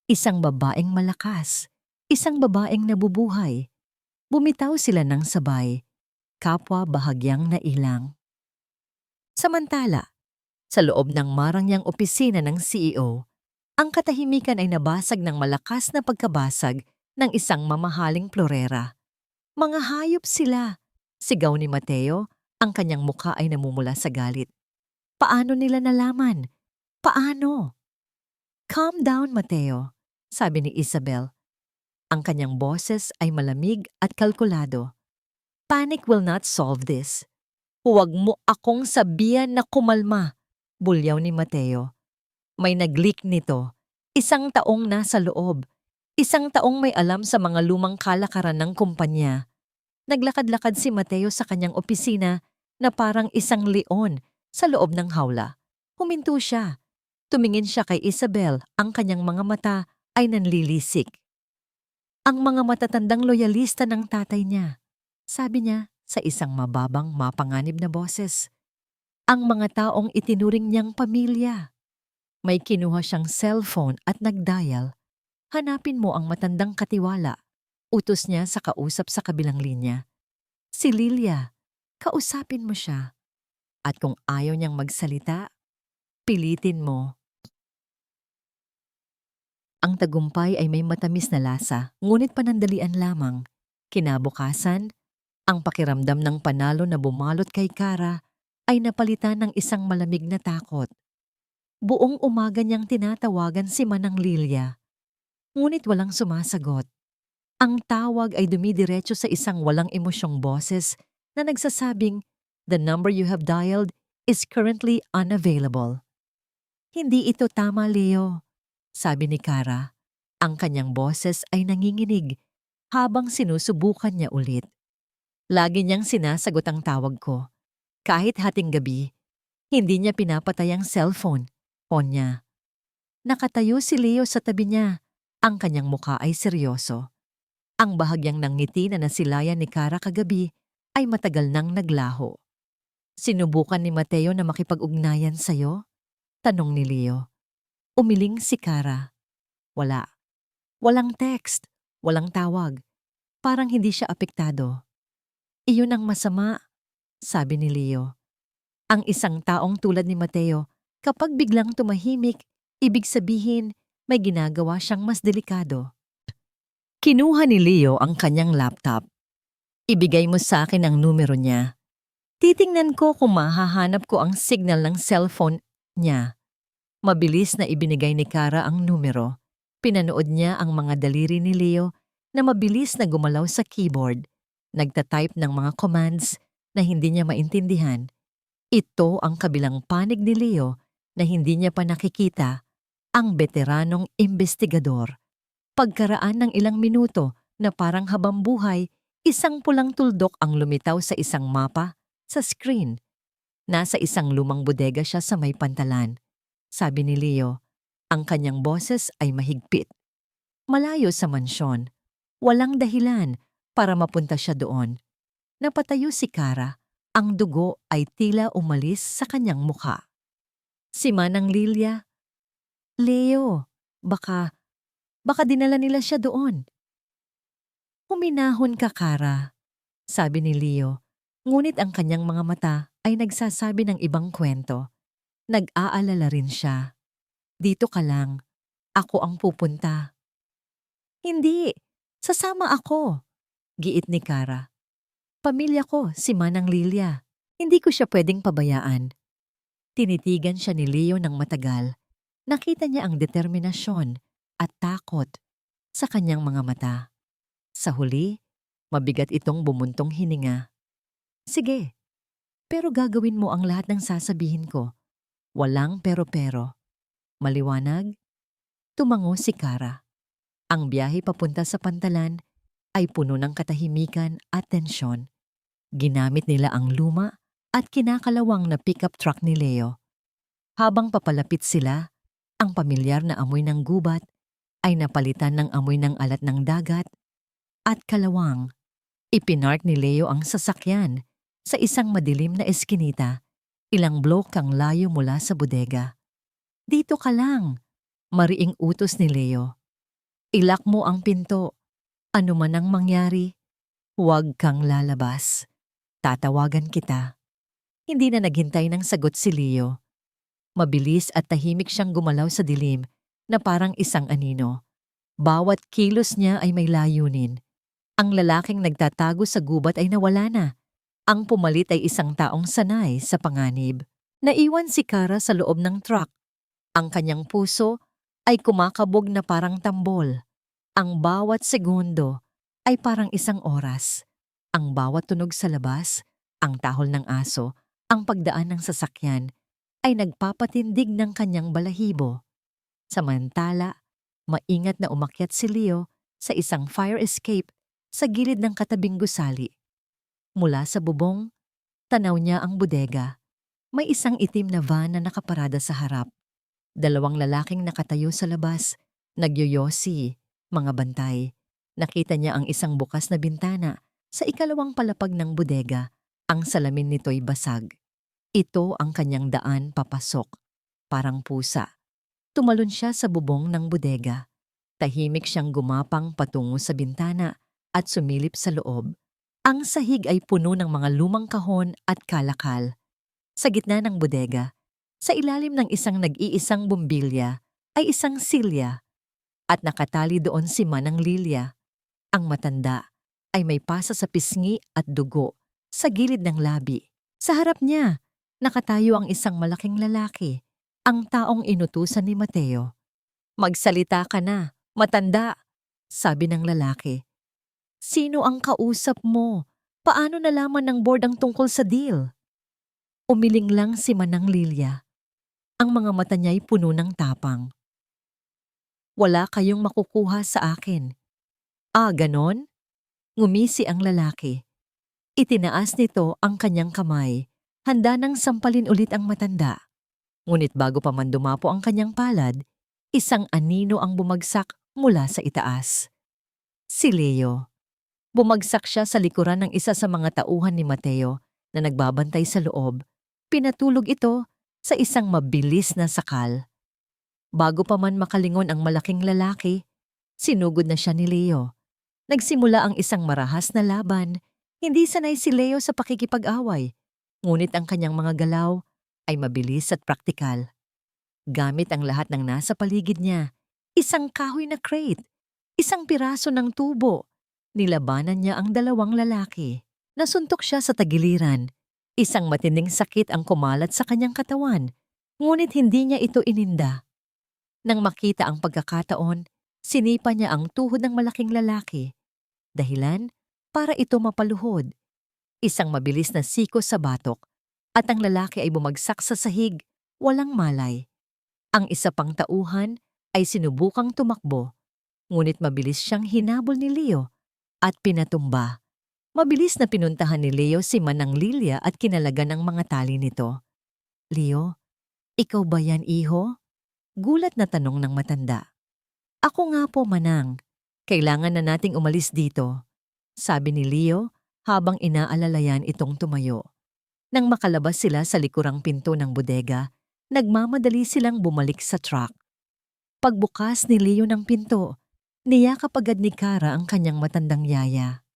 Isang babaeng malakas, isang babaeng nabubuhay. Bumitaw sila ng sabay, kapwa bahagyang nailang. Samantala, sa loob ng marangyang opisina ng CEO, ang katahimikan ay nabasag ng malakas na pagkabasag ng isang mamahaling florera. "Mga hayop sila!" Sigaw ni Mateo, ang kanyang mukha ay namumula sa galit. "Paano nila nalaman? Paano?" "Calm down, Mateo," sabi ni Isabel. Ang kanyang boses ay malamig at kalkulado. "Panic will not solve this." "Huwag mo akong sabihan na kumalma," bulyaw ni Mateo. "May nag-leak nito. Isang taong nasa loob. Isang taong may alam sa mga lumang kalakaran ng kumpanya." Naglakad-lakad si Mateo sa kanyang opisina na parang isang leon sa loob ng hawla. Huminto siya. Tumingin siya kay Isabel, ang kanyang mga mata ay nanlilisik. Ang mga matatandang loyalista ng tatay niya, sabi niya sa isang mababang mapanganib na boses. Ang mga taong itinuring niyang pamilya. May kinuha siyang cellphone at nagdial. Hanapin mo ang matandang katiwala. Utos niya sa kausap sa kabilang linya. Si Lilia, kausapin mo siya. At kung ayaw niyang magsalita, pilitin mo. Ang tagumpay ay may matamis na lasa, ngunit panandalian lamang. Kinabukasan, ang pakiramdam ng panalo na bumalot kay Kara ay napalitan ng isang malamig na takot. Buong umaga niyang tinatawagan si Manang Lilia, ngunit walang sumasagot. Ang tawag ay dumidiretso sa isang walang emosyong boses na nagsasabing, "The number you have dialed is currently unavailable." Hindi ito tama, Leo, sabi ni Kara. Ang kanyang boses ay nanginginig habang sinusubukan niya ulit. Lagi niyang sinasagot ang tawag ko. Kahit hating gabi, hindi niya pinapatay ang cellphone niya. Nakatayo si Leo sa tabi niya. Ang kanyang muka ay seryoso. Ang bahagyang ng ngiti na nasilayan ni Kara kagabi ay matagal nang naglaho. Sinubukan ni Mateo na makipag-ugnayan sa'yo? Tanong ni Leo. Umiling si Kara. Wala. Walang text. Walang tawag. Parang hindi siya apektado. Iyon ang masama, sabi ni Leo. Ang isang taong tulad ni Mateo, kapag biglang tumahimik, ibig sabihin may ginagawa siyang mas delikado. Kinuha ni Leo ang kanyang laptop. Ibigay mo sa akin ang numero niya. Titingnan ko kung mahahanap ko ang signal ng cellphone niya. Mabilis na ibinigay ni Kara ang numero. Pinanood niya ang mga daliri ni Leo na mabilis na gumalaw sa keyboard. Nagtatype ng mga commands na hindi niya maintindihan. Ito ang kabilang panig ni Leo na hindi niya pa nakikita, ang veteranong investigador. Pagkaraan ng ilang minuto na parang habambuhay, isang pulang tuldok ang lumitaw sa isang mapa sa screen. Nasa isang lumang bodega siya sa may pantalan. Sabi ni Leo, ang kanyang boses ay mahigpit. Malayo sa mansyon, walang dahilan para mapunta siya doon. Napatayo si Kara, ang dugo ay tila umalis sa kanyang mukha. Si Manang Lilia, Leo, baka dinala nila siya doon. Huminahon ka, Kara, sabi ni Leo, ngunit ang kanyang mga mata ay nagsasabi ng ibang kwento. Nag-aalala rin siya. Dito ka lang, ako ang pupunta. Hindi, sasama ako, giit ni Kara. Pamilya ko, si Manang Lilia. Hindi ko siya pwedeng pabayaan. Tinitigan siya ni Leo ng matagal. Nakita niya ang determinasyon at takot sa kanyang mga mata. Sa huli, mabigat itong bumuntong hininga. Sige, pero gagawin mo ang lahat ng sasabihin ko. Walang pero-pero. Maliwanag? Tumango si Kara. Ang biyahe papunta sa pantalan ay puno ng katahimikan at tensyon. Ginamit nila ang luma at kinakalawang na pickup truck ni Leo. Habang papalapit sila, ang pamilyar na amoy ng gubat ay napalitan ng amoy ng alat ng dagat at kalawang. Ipinark ni Leo ang sasakyan sa isang madilim na eskinita, ilang blok ang layo mula sa bodega. Dito ka lang, mariing utos ni Leo. Ilak mo ang pinto. Ano man ang mangyari, huwag kang lalabas. Tatawagan kita. Hindi na naghintay ng sagot si Leo. Mabilis at tahimik siyang gumalaw sa dilim na parang isang anino. Bawat kilos niya ay may layunin. Ang lalaking nagtatago sa gubat ay nawala na. Ang pumalit ay isang taong sanay sa panganib. Naiwan si Kara sa loob ng truck. Ang kanyang puso ay kumakabog na parang tambol. Ang bawat segundo ay parang isang oras. Ang bawat tunog sa labas, ang tahol ng aso, ang pagdaan ng sasakyan, ay nagpapatindig ng kanyang balahibo. Samantala, maingat na umakyat si Leo sa isang fire escape sa gilid ng katabing gusali. Mula sa bubong, Tanaw niya ang bodega. May isang itim na van na nakaparada sa harap. Dalawang lalaking nakatayo sa labas, nagyoyosi, mga bantay. Nakita niya ang isang bukas na bintana sa ikalawang palapag ng bodega. Ang salamin nito'y basag. Ito ang kanyang daan papasok. Parang pusa. Tumalon siya sa bubong ng bodega. Tahimik siyang gumapang patungo sa bintana at sumilip sa loob. Ang sahig ay puno ng mga lumang kahon at kalakal. Sa gitna ng bodega, sa ilalim ng isang nag-iisang bumbilya, ay isang silya at nakatali doon si Manang Lilia. Ang matanda ay may pasa sa pisngi at dugo sa gilid ng labi. Sa harap niya, nakatayo ang isang malaking lalaki, ang taong inutusan ni Mateo. "Magsalita ka na, matanda," sabi ng lalaki. "Sino ang kausap mo? Paano nalaman ng board ang tungkol sa deal?" Umiling lang si Manang Lilia. Ang mga mata niya'y puno ng tapang. "Wala kayong makukuha sa akin." "Ah, ganon?" Ngumisi ang lalaki. Itinaas nito ang kanyang kamay, handa nang sampalin ulit ang matanda. Ngunit bago pa man dumapo ang kanyang palad, isang anino ang bumagsak mula sa itaas. Si Leo. Bumagsak siya sa likuran ng isa sa mga tauhan ni Mateo na nagbabantay sa loob. Pinatulog ito sa isang mabilis na sakal. Bago pa man makalingon ang malaking lalaki, sinugod na siya ni Leo. Nagsimula ang isang marahas na laban. Hindi sanay si Leo sa pakikipag-away, ngunit ang kanyang mga galaw ay mabilis at praktikal. Gamit ang lahat ng nasa paligid niya, isang kahoy na crate, isang piraso ng tubo, nilabanan niya ang dalawang lalaki. Nasuntok siya sa tagiliran. Isang matinding sakit ang kumalat sa kanyang katawan, ngunit hindi niya ito ininda. Nang makita ang pagkakataon, sinipa niya ang tuhod ng malaking lalaki. Dahilan para ito mapaluhod. Isang mabilis na sikos sa batok at ang lalaki ay bumagsak sa sahig, walang malay. Ang isa pang tauhan ay sinubukang tumakbo, ngunit mabilis siyang hinabol ni Leo at pinatumba. Mabilis na pinuntahan ni Leo si Manang Lilia at kinalagan ang mga tali nito. "Leo, ikaw ba yan, iho?" Gulat na tanong ng matanda. "Ako nga po, Manang. Kailangan na nating umalis dito," sabi ni Leo habang inaalalayan itong tumayo. Nang makalabas sila sa likurang pinto ng bodega, nagmamadali silang bumalik sa truck. Pagbukas ni Leo ng pinto, niyakap agad ni Kara ang kanyang matandang yaya.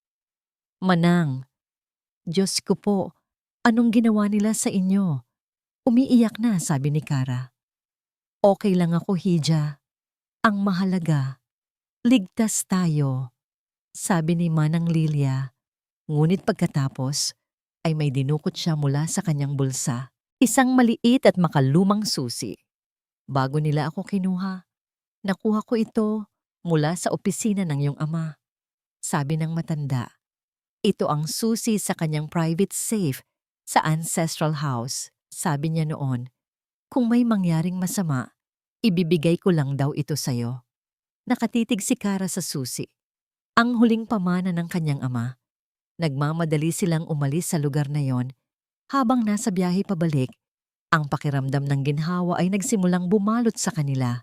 "Manang, Diyos ko po, anong ginawa nila sa inyo?" Umiiyak na, sabi ni Kara. "Okay lang ako, Hija. Ang mahalaga, ligtas tayo," sabi ni Manang Lilia. Ngunit pagkatapos, ay may dinukot siya mula sa kanyang bulsa. Isang maliit at makalumang susi. "Bago nila ako kinuha, nakuha ko ito mula sa opisina ng iyong ama," sabi ng matanda. Ito ang susi sa kanyang private safe sa ancestral house. Sabi niya noon, "Kung may mangyaring masama, ibibigay ko lang daw ito sa'yo." Nakatitig si Kara sa susi. Ang huling pamana ng kanyang ama. Nagmamadali silang umalis sa lugar na yon. Habang nasa biyahe pabalik, ang pakiramdam ng ginhawa ay nagsimulang bumalot sa kanila.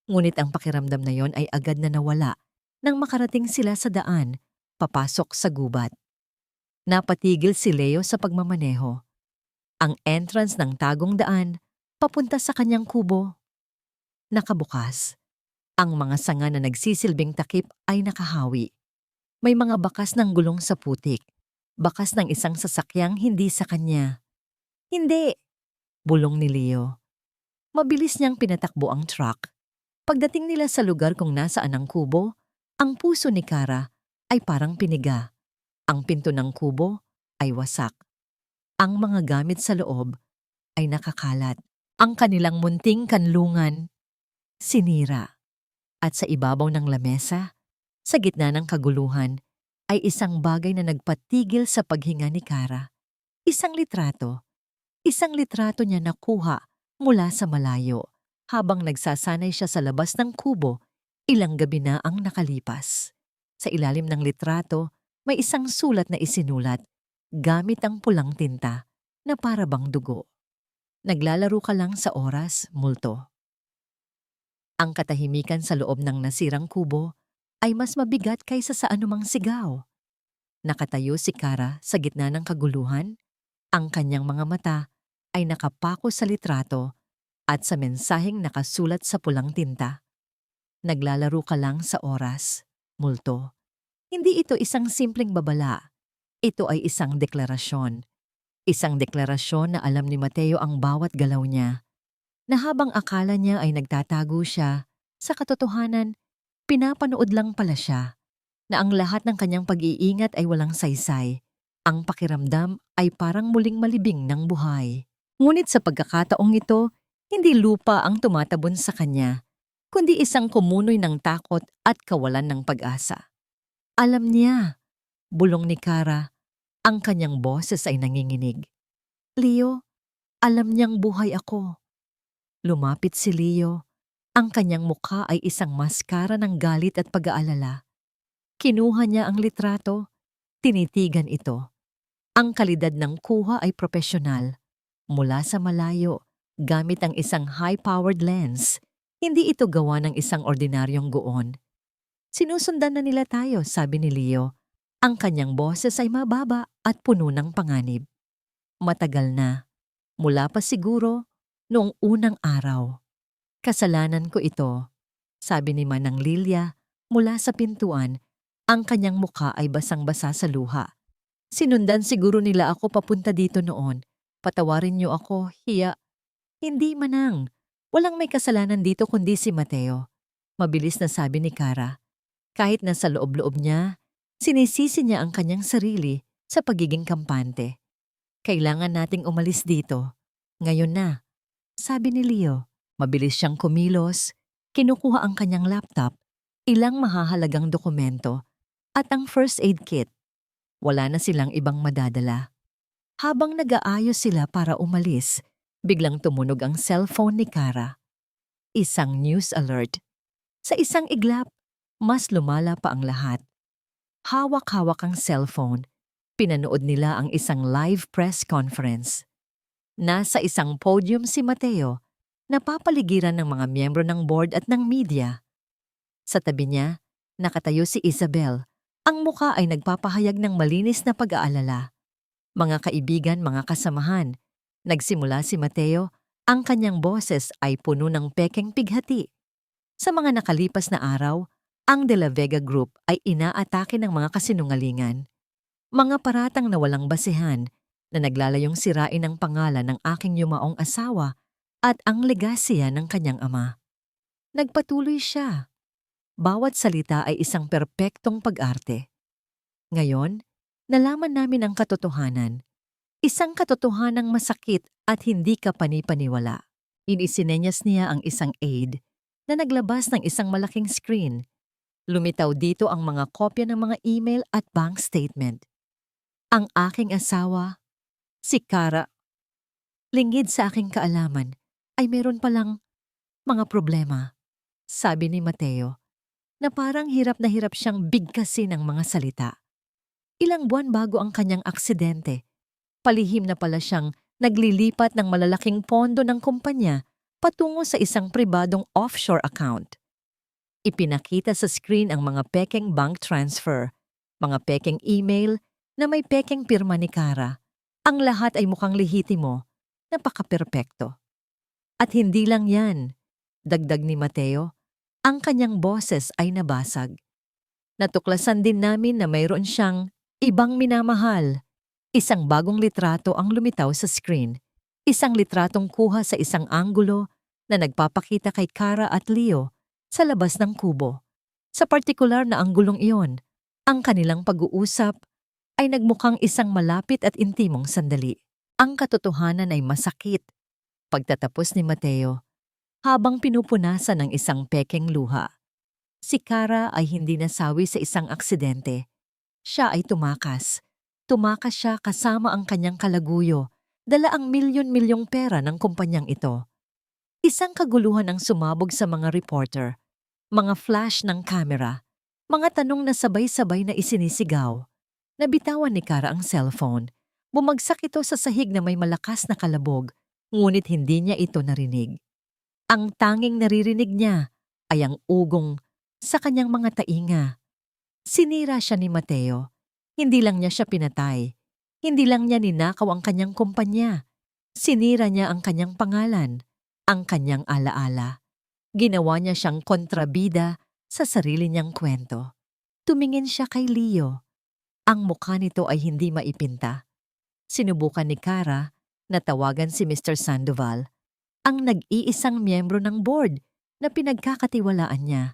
Ngunit ang pakiramdam na yon ay agad na nawala nang makarating sila sa daan, papasok sa gubat. Napatigil si Leo sa pagmamaneho. Ang entrance ng tagong daan, papunta sa kanyang kubo. Nakabukas. Ang mga sanga na nagsisilbing takip ay nakahawi. May mga bakas ng gulong sa putik. Bakas ng isang sasakyang hindi sa kanya. "Hindi!" bulong ni Leo. Mabilis niyang pinatakbo ang truck. Pagdating nila sa lugar kung nasaan ang kubo, ang puso ni Kara ay parang piniga. Ang pinto ng kubo ay wasak. Ang mga gamit sa loob ay nakakalat. Ang kanilang munting kanlungan, sinira. At sa ibabaw ng lamesa, sa gitna ng kaguluhan, ay isang bagay na nagpatigil sa paghinga ni Kara. Isang litrato. Isang litrato niya nakuha mula sa malayo. Habang nagsasanay siya sa labas ng kubo, ilang gabi na ang nakalipas. Sa ilalim ng litrato, may isang sulat na isinulat, gamit ang pulang tinta na para bang dugo. Naglalaro ka lang sa oras, multo. Ang katahimikan sa loob ng nasirang kubo ay mas mabigat kaysa sa anumang sigaw. Nakatayo si Kara sa gitna ng kaguluhan, ang kanyang mga mata ay nakapako sa litrato at sa mensaheng nakasulat sa pulang tinta. Naglalaro ka lang sa oras, multo. Hindi ito isang simpleng babala. Ito ay isang deklarasyon. Isang deklarasyon na alam ni Mateo ang bawat galaw niya, na habang akala niya ay nagtatago siya, sa katotohanan, pinapanood lang pala siya, na ang lahat ng kanyang pag-iingat ay walang saysay. Ang pakiramdam ay parang muling malibing ng buhay. Ngunit sa pagkakataong ito, hindi lupa ang tumatabon sa kanya, kundi isang kumunoy ng takot at kawalan ng pag-asa. Alam niya, bulong ni Kara, ang kanyang boses ay nanginginig. Leo, alam niyang buhay ako. Lumapit si Leo. Ang kanyang mukha ay isang maskara ng galit at pag-aalala. Kinuha niya ang litrato, tinitigan ito. Ang kalidad ng kuha ay propesyonal. Mula sa malayo, gamit ang isang high-powered lens. Hindi ito gawa ng isang ordinaryong goon. Sinusundan na nila tayo, sabi ni Leo. Ang kanyang boses ay mababa at puno ng panganib. Matagal na. Mula pa siguro noong unang araw. Kasalanan ko ito, sabi ni Manang Lilia mula sa pintuan. Ang kanyang mukha ay basang-basa sa luha. Sinundan siguro nila ako papunta dito noon. Patawarin niyo ako, hiya. Hindi, Manang. Walang may kasalanan dito kundi si Mateo. Mabilis na sabi ni Kara. Kahit nasa loob-loob niya, sinisisi niya ang kanyang sarili sa pagiging kampante. Kailangan nating umalis dito. Ngayon na, sabi ni Leo. Mabilis siyang kumilos, kinukuha ang kanyang laptop, ilang mahahalagang dokumento, at ang first aid kit. Wala na silang ibang madadala. Habang nag-aayos sila para umalis, biglang tumunog ang cellphone ni Kara. Isang news alert. Sa isang iglap, mas lumala pa ang lahat. Hawak-hawak ang cellphone. Pinanood nila ang isang live press conference. Nasa isang podium si Mateo, napapaligiran ng mga miyembro ng board at ng media. Sa tabi niya, nakatayo si Isabel. Ang muka ay nagpapahayag ng malinis na pag-aalala. Mga kaibigan, mga kasamahan. Nagsimula si Mateo, ang kanyang boses ay puno ng pekeng pighati. Sa mga nakalipas na araw, ang De La Vega Group ay inaatake ng mga kasinungalingan. Mga paratang na walang basehan na naglalayong sirain ang pangalan ng aking yumaong asawa at ang legasya ng kanyang ama. Nagpatuloy siya. Bawat salita ay isang perpektong pag-arte. Ngayon, nalaman namin ang katotohanan. Isang katotohanang masakit at hindi ka panipaniwala. Inisinenyas niya ang isang aide na naglabas ng isang malaking screen. Lumitaw dito ang mga kopya ng mga email at bank statement. Ang aking asawa, si Kara, lingid sa aking kaalaman, ay meron palang mga problema, sabi ni Mateo, na parang hirap na hirap siyang bigkasin ng mga salita. Ilang buwan bago ang kanyang aksidente, palihim na pala siyang naglilipat ng malalaking pondo ng kumpanya patungo sa isang pribadong offshore account. Ipinakita sa screen ang mga pekeng bank transfer, mga pekeng email na may pekeng pirma ni Kara. Ang lahat ay mukhang lehitimo, napaka-perpekto. At hindi lang yan, dagdag ni Mateo, ang kanyang boses ay nabasag. Natuklasan din namin na mayroon siyang ibang minamahal. Isang bagong litrato ang lumitaw sa screen. Isang litratong kuha sa isang anggulo na nagpapakita kay Kara at Leo sa labas ng kubo. Sa partikular na anggulong iyon, ang kanilang pag-uusap ay nagmukhang isang malapit at intimong sandali. Ang katotohanan ay masakit. Pagtatapos ni Mateo, habang pinupunasan ng isang pekeng luha. Si Kara ay hindi nasawi sa isang aksidente. Siya ay tumakas. Tumakas siya kasama ang kanyang kalaguyo, dala ang milyon-milyong pera ng kumpanyang ito. Isang kaguluhan ang sumabog sa mga reporter, mga flash ng kamera, mga tanong na sabay-sabay na isinisigaw. Nabitawan ni Kara ang cellphone. Bumagsak ito sa sahig na may malakas na kalabog, ngunit hindi niya ito narinig. Ang tanging naririnig niya ay ang ugong sa kanyang mga tainga. Sinira siya ni Mateo. Hindi lang niya siya pinatay. Hindi lang niya ninakaw ang kanyang kumpanya. Sinira niya ang kanyang pangalan, ang kanyang alaala. Ginawa niya siyang kontrabida sa sarili niyang kwento. Tumingin siya kay Leo. Ang mukha nito ay hindi maipinta. Sinubukan ni Kara na tawagan si Mr. Sandoval, ang nag-iisang miyembro ng board na pinagkakatiwalaan niya.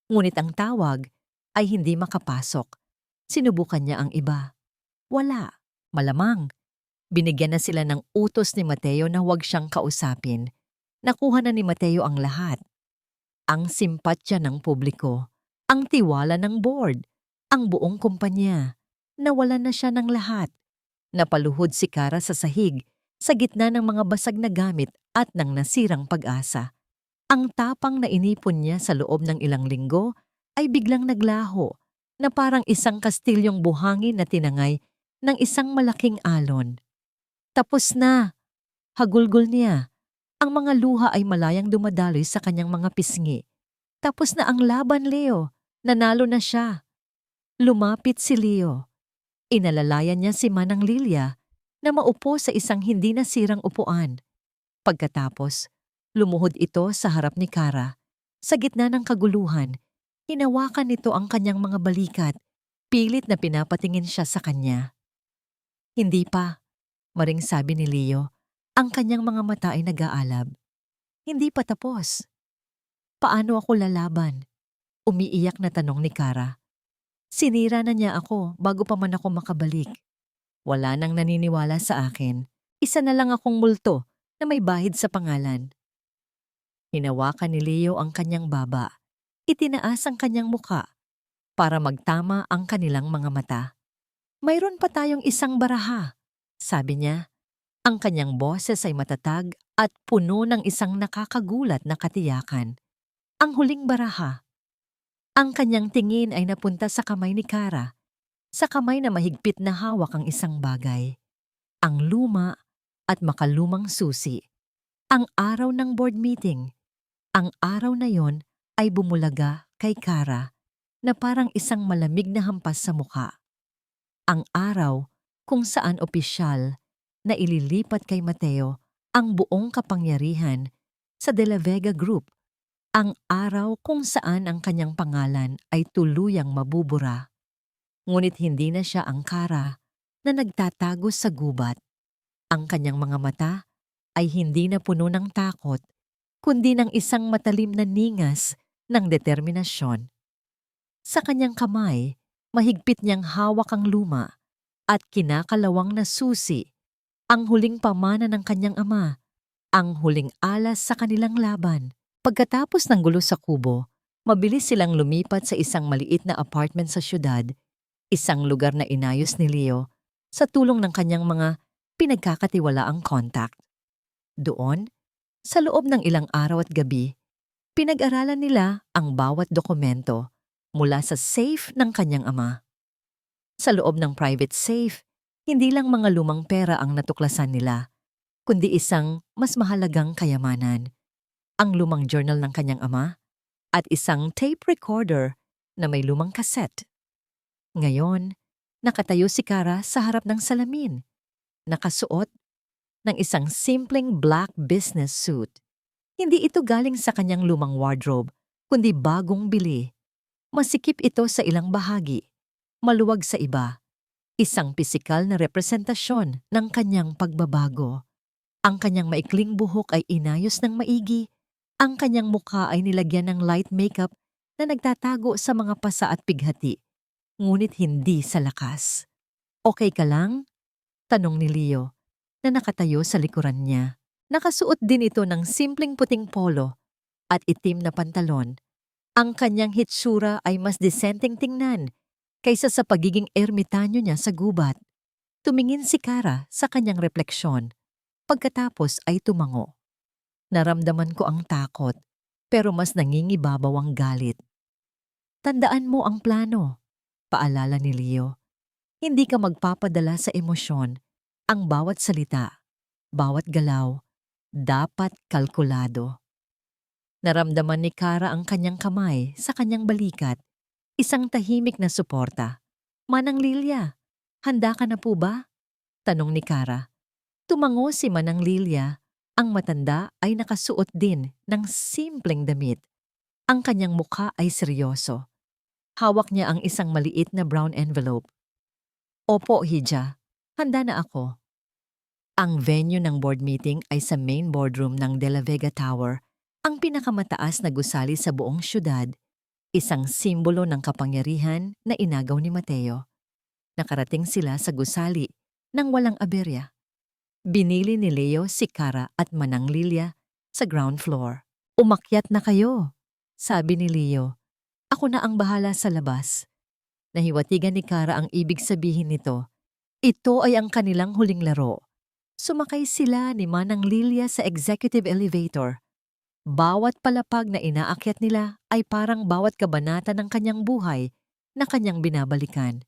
Ngunit ang tawag ay hindi makapasok. Sinubukan niya ang iba. Wala. Malamang. Binigyan na sila ng utos ni Mateo na huwag siyang kausapin. Nakuha na ni Mateo ang lahat. Ang simpatya ng publiko, ang tiwala ng board, ang buong kumpanya. Nawalan na siya ng lahat. Napaluhod si Kara sa sahig, sa gitna ng mga basag na gamit at ng nasirang pag-asa. Ang tapang na inipon niya sa loob ng ilang linggo ay biglang naglaho na parang isang kastilyong buhangin na tinangay ng isang malaking alon. Tapos na! Hagulgol niya. Ang mga luha ay malayang dumadaloy sa kanyang mga pisngi. Tapos na ang laban, Leo. Nanalo na siya. Lumapit si Leo. Inalalayan niya si Manang Lilia na maupo sa isang hindi nasirang upuan. Pagkatapos, lumuhod ito sa harap ni Kara. Sa gitna ng kaguluhan, hinawakan nito ang kanyang mga balikat. Pilit na pinapatingin siya sa kanya. Hindi pa, maring sabi ni Leo. Ang kanyang mga mata ay nag-aalab. Hindi pa tapos. Paano ako lalaban? Umiiyak na tanong ni Kara. Sinira na niya ako bago pa man ako makabalik. Wala nang naniniwala sa akin. Isa na lang akong multo na may bahid sa pangalan. Hinawakan ni Leo ang kanyang baba. Itinaas ang kanyang muka para magtama ang kanilang mga mata. Mayroon pa tayong isang baraha, sabi niya. Ang kanyang boses ay matatag at puno ng isang nakakagulat na katiyakan. Ang huling baraha. Ang kanyang tingin ay napunta sa kamay ni Kara, sa kamay na mahigpit na hawak ang isang bagay. Ang luma at makalumang susi. Ang araw ng board meeting. Ang araw na yon ay bumulaga kay Kara na parang isang malamig na hampas sa mukha. Ang araw kung saan opisyal na ililipat kay Mateo ang buong kapangyarihan sa De La Vega Group. Ang araw kung saan ang kanyang pangalan ay tuluyang mabubura. Ngunit hindi na siya ang Kara na nagtatago sa gubat. Ang kanyang mga mata ay hindi na puno ng takot, kundi ng isang matalim na ningas ng determinasyon. Sa kanyang kamay, mahigpit niyang hawak ang luma at kinakalawang na susi, ang huling pamana ng kanyang ama, ang huling alas sa kanilang laban. Pagkatapos ng gulo sa kubo, mabilis silang lumipat sa isang maliit na apartment sa syudad, isang lugar na inayos ni Leo sa tulong ng kanyang mga pinagkakatiwalaang contact. Doon, sa loob ng ilang araw at gabi, pinag-aralan nila ang bawat dokumento mula sa safe ng kanyang ama. Sa loob ng private safe, hindi lang mga lumang pera ang natuklasan nila, kundi isang mas mahalagang kayamanan. Ang lumang journal ng kanyang ama at isang tape recorder na may lumang cassette. Ngayon, nakatayo si Kara sa harap ng salamin, nakasuot ng isang simpleng black business suit. Hindi ito galing sa kanyang lumang wardrobe, kundi bagong bili. Masikip ito sa ilang bahagi, maluwag sa iba. Isang pisikal na representasyon ng kanyang pagbabago. Ang kanyang maikling buhok ay inayos ng maigi. Ang kanyang mukha ay nilagyan ng light makeup na nagtatago sa mga pasa at pighati, ngunit hindi sa lakas. Okay ka lang? Tanong ni Leo na nakatayo sa likuran niya. Nakasuot din ito ng simpleng puting polo at itim na pantalon. Ang kanyang hitsura ay mas disenteng tingnan kaysa sa pagiging ermitanyo niya sa gubat. Tumingin si Kara sa kanyang refleksyon. Pagkatapos ay tumango. Naramdaman ko ang takot, pero mas nangingibabaw ang galit. Tandaan mo ang plano, paalala ni Leo. Hindi ka magpapadala sa emosyon, Ang bawat salita, bawat galaw, dapat kalkulado. Naramdaman ni Kara ang kanyang kamay sa kanyang balikat, isang tahimik na suporta. Manang Lilia, handa ka na po ba? Tanong ni Kara. Tumango si Manang Lilia. Ang matanda ay nakasuot din ng simpleng damit. Ang kanyang mukha ay seryoso. Hawak niya ang isang maliit na brown envelope. Opo, Hija. Handa na ako. Ang venue ng board meeting ay sa main boardroom ng De La Vega Tower, ang pinakamataas na gusali sa buong syudad, isang simbolo ng kapangyarihan na inagaw ni Mateo. Nakarating sila sa gusali nang walang aberya. Binili ni Leo si Kara at Manang Lilia sa ground floor. Umakyat na kayo, sabi ni Leo. Ako na ang bahala sa labas. Nahiwatigan ni Kara ang ibig sabihin nito. Ito ay ang kanilang huling laro. Sumakay sila ni Manang Lilia sa executive elevator. Bawat palapag na inaakyat nila ay parang bawat kabanata ng kanyang buhay na kanyang binabalikan.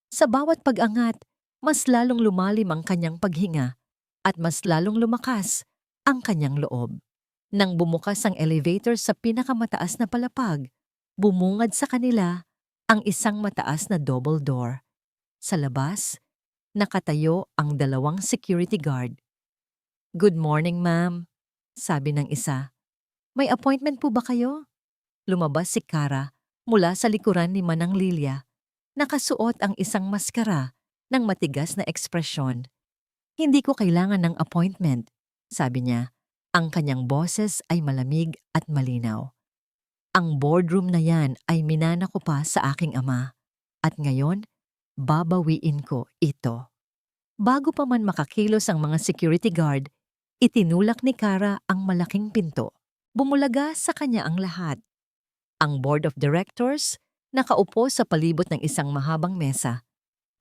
Sa bawat pag-angat, mas lalong lumalim ang kanyang paghinga at mas lalong lumakas ang kanyang loob. Nang bumukas ang elevator sa pinakamataas na palapag, bumungad sa kanila ang isang mataas na double door. Sa labas, nakatayo ang 2 security guard. Good morning, ma'am, sabi ng isa. May appointment po ba kayo? Lumabas si Kara mula sa likuran ni Manang Lilia. Nakasuot ang isang maskara ng matigas na ekspresyon. Hindi ko kailangan ng appointment, sabi niya. Ang kanyang boses ay malamig at malinaw. Ang boardroom na yan ay minana ko pa sa aking ama. At ngayon, babawiin ko ito. Bago pa man makakilos ang mga security guard, itinulak ni Kara ang malaking pinto. Bumulaga sa kanya ang lahat. Ang board of directors, nakaupo sa palibot ng isang mahabang mesa.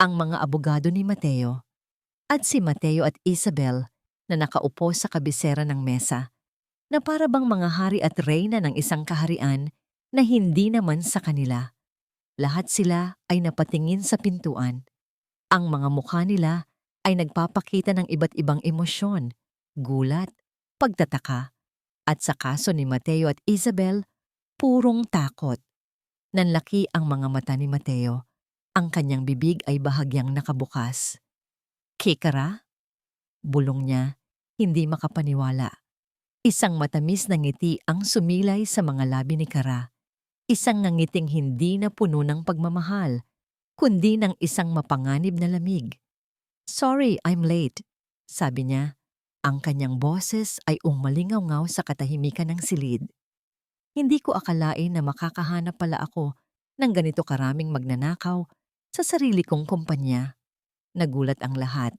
Ang mga abogado ni Mateo. At si Mateo at Isabel na nakaupo sa kabisera ng mesa. Na para bang mga hari at reyna ng isang kaharian na hindi naman sa kanila. Lahat sila ay napatingin sa pintuan. Ang mga mukha nila ay nagpapakita ng iba't ibang emosyon, gulat, pagtataka. At sa kaso ni Mateo at Isabel, purong takot. Nanlaki ang mga mata ni Mateo. Ang kanyang bibig ay bahagyang nakabukas. Kikara? Bulong niya, hindi makapaniwala. Isang matamis na ngiti ang sumilay sa mga labi ni Kara. Isang ngiting hindi na puno ng pagmamahal, kundi ng isang mapanganib na lamig. Sorry, I'm late, sabi niya. Ang kanyang boses ay umalingaw-ngaw sa katahimikan ng silid. Hindi ko akalain na makakahanap pala ako ng ganito karaming magnanakaw sa sarili kong kumpanya. Nagulat ang lahat.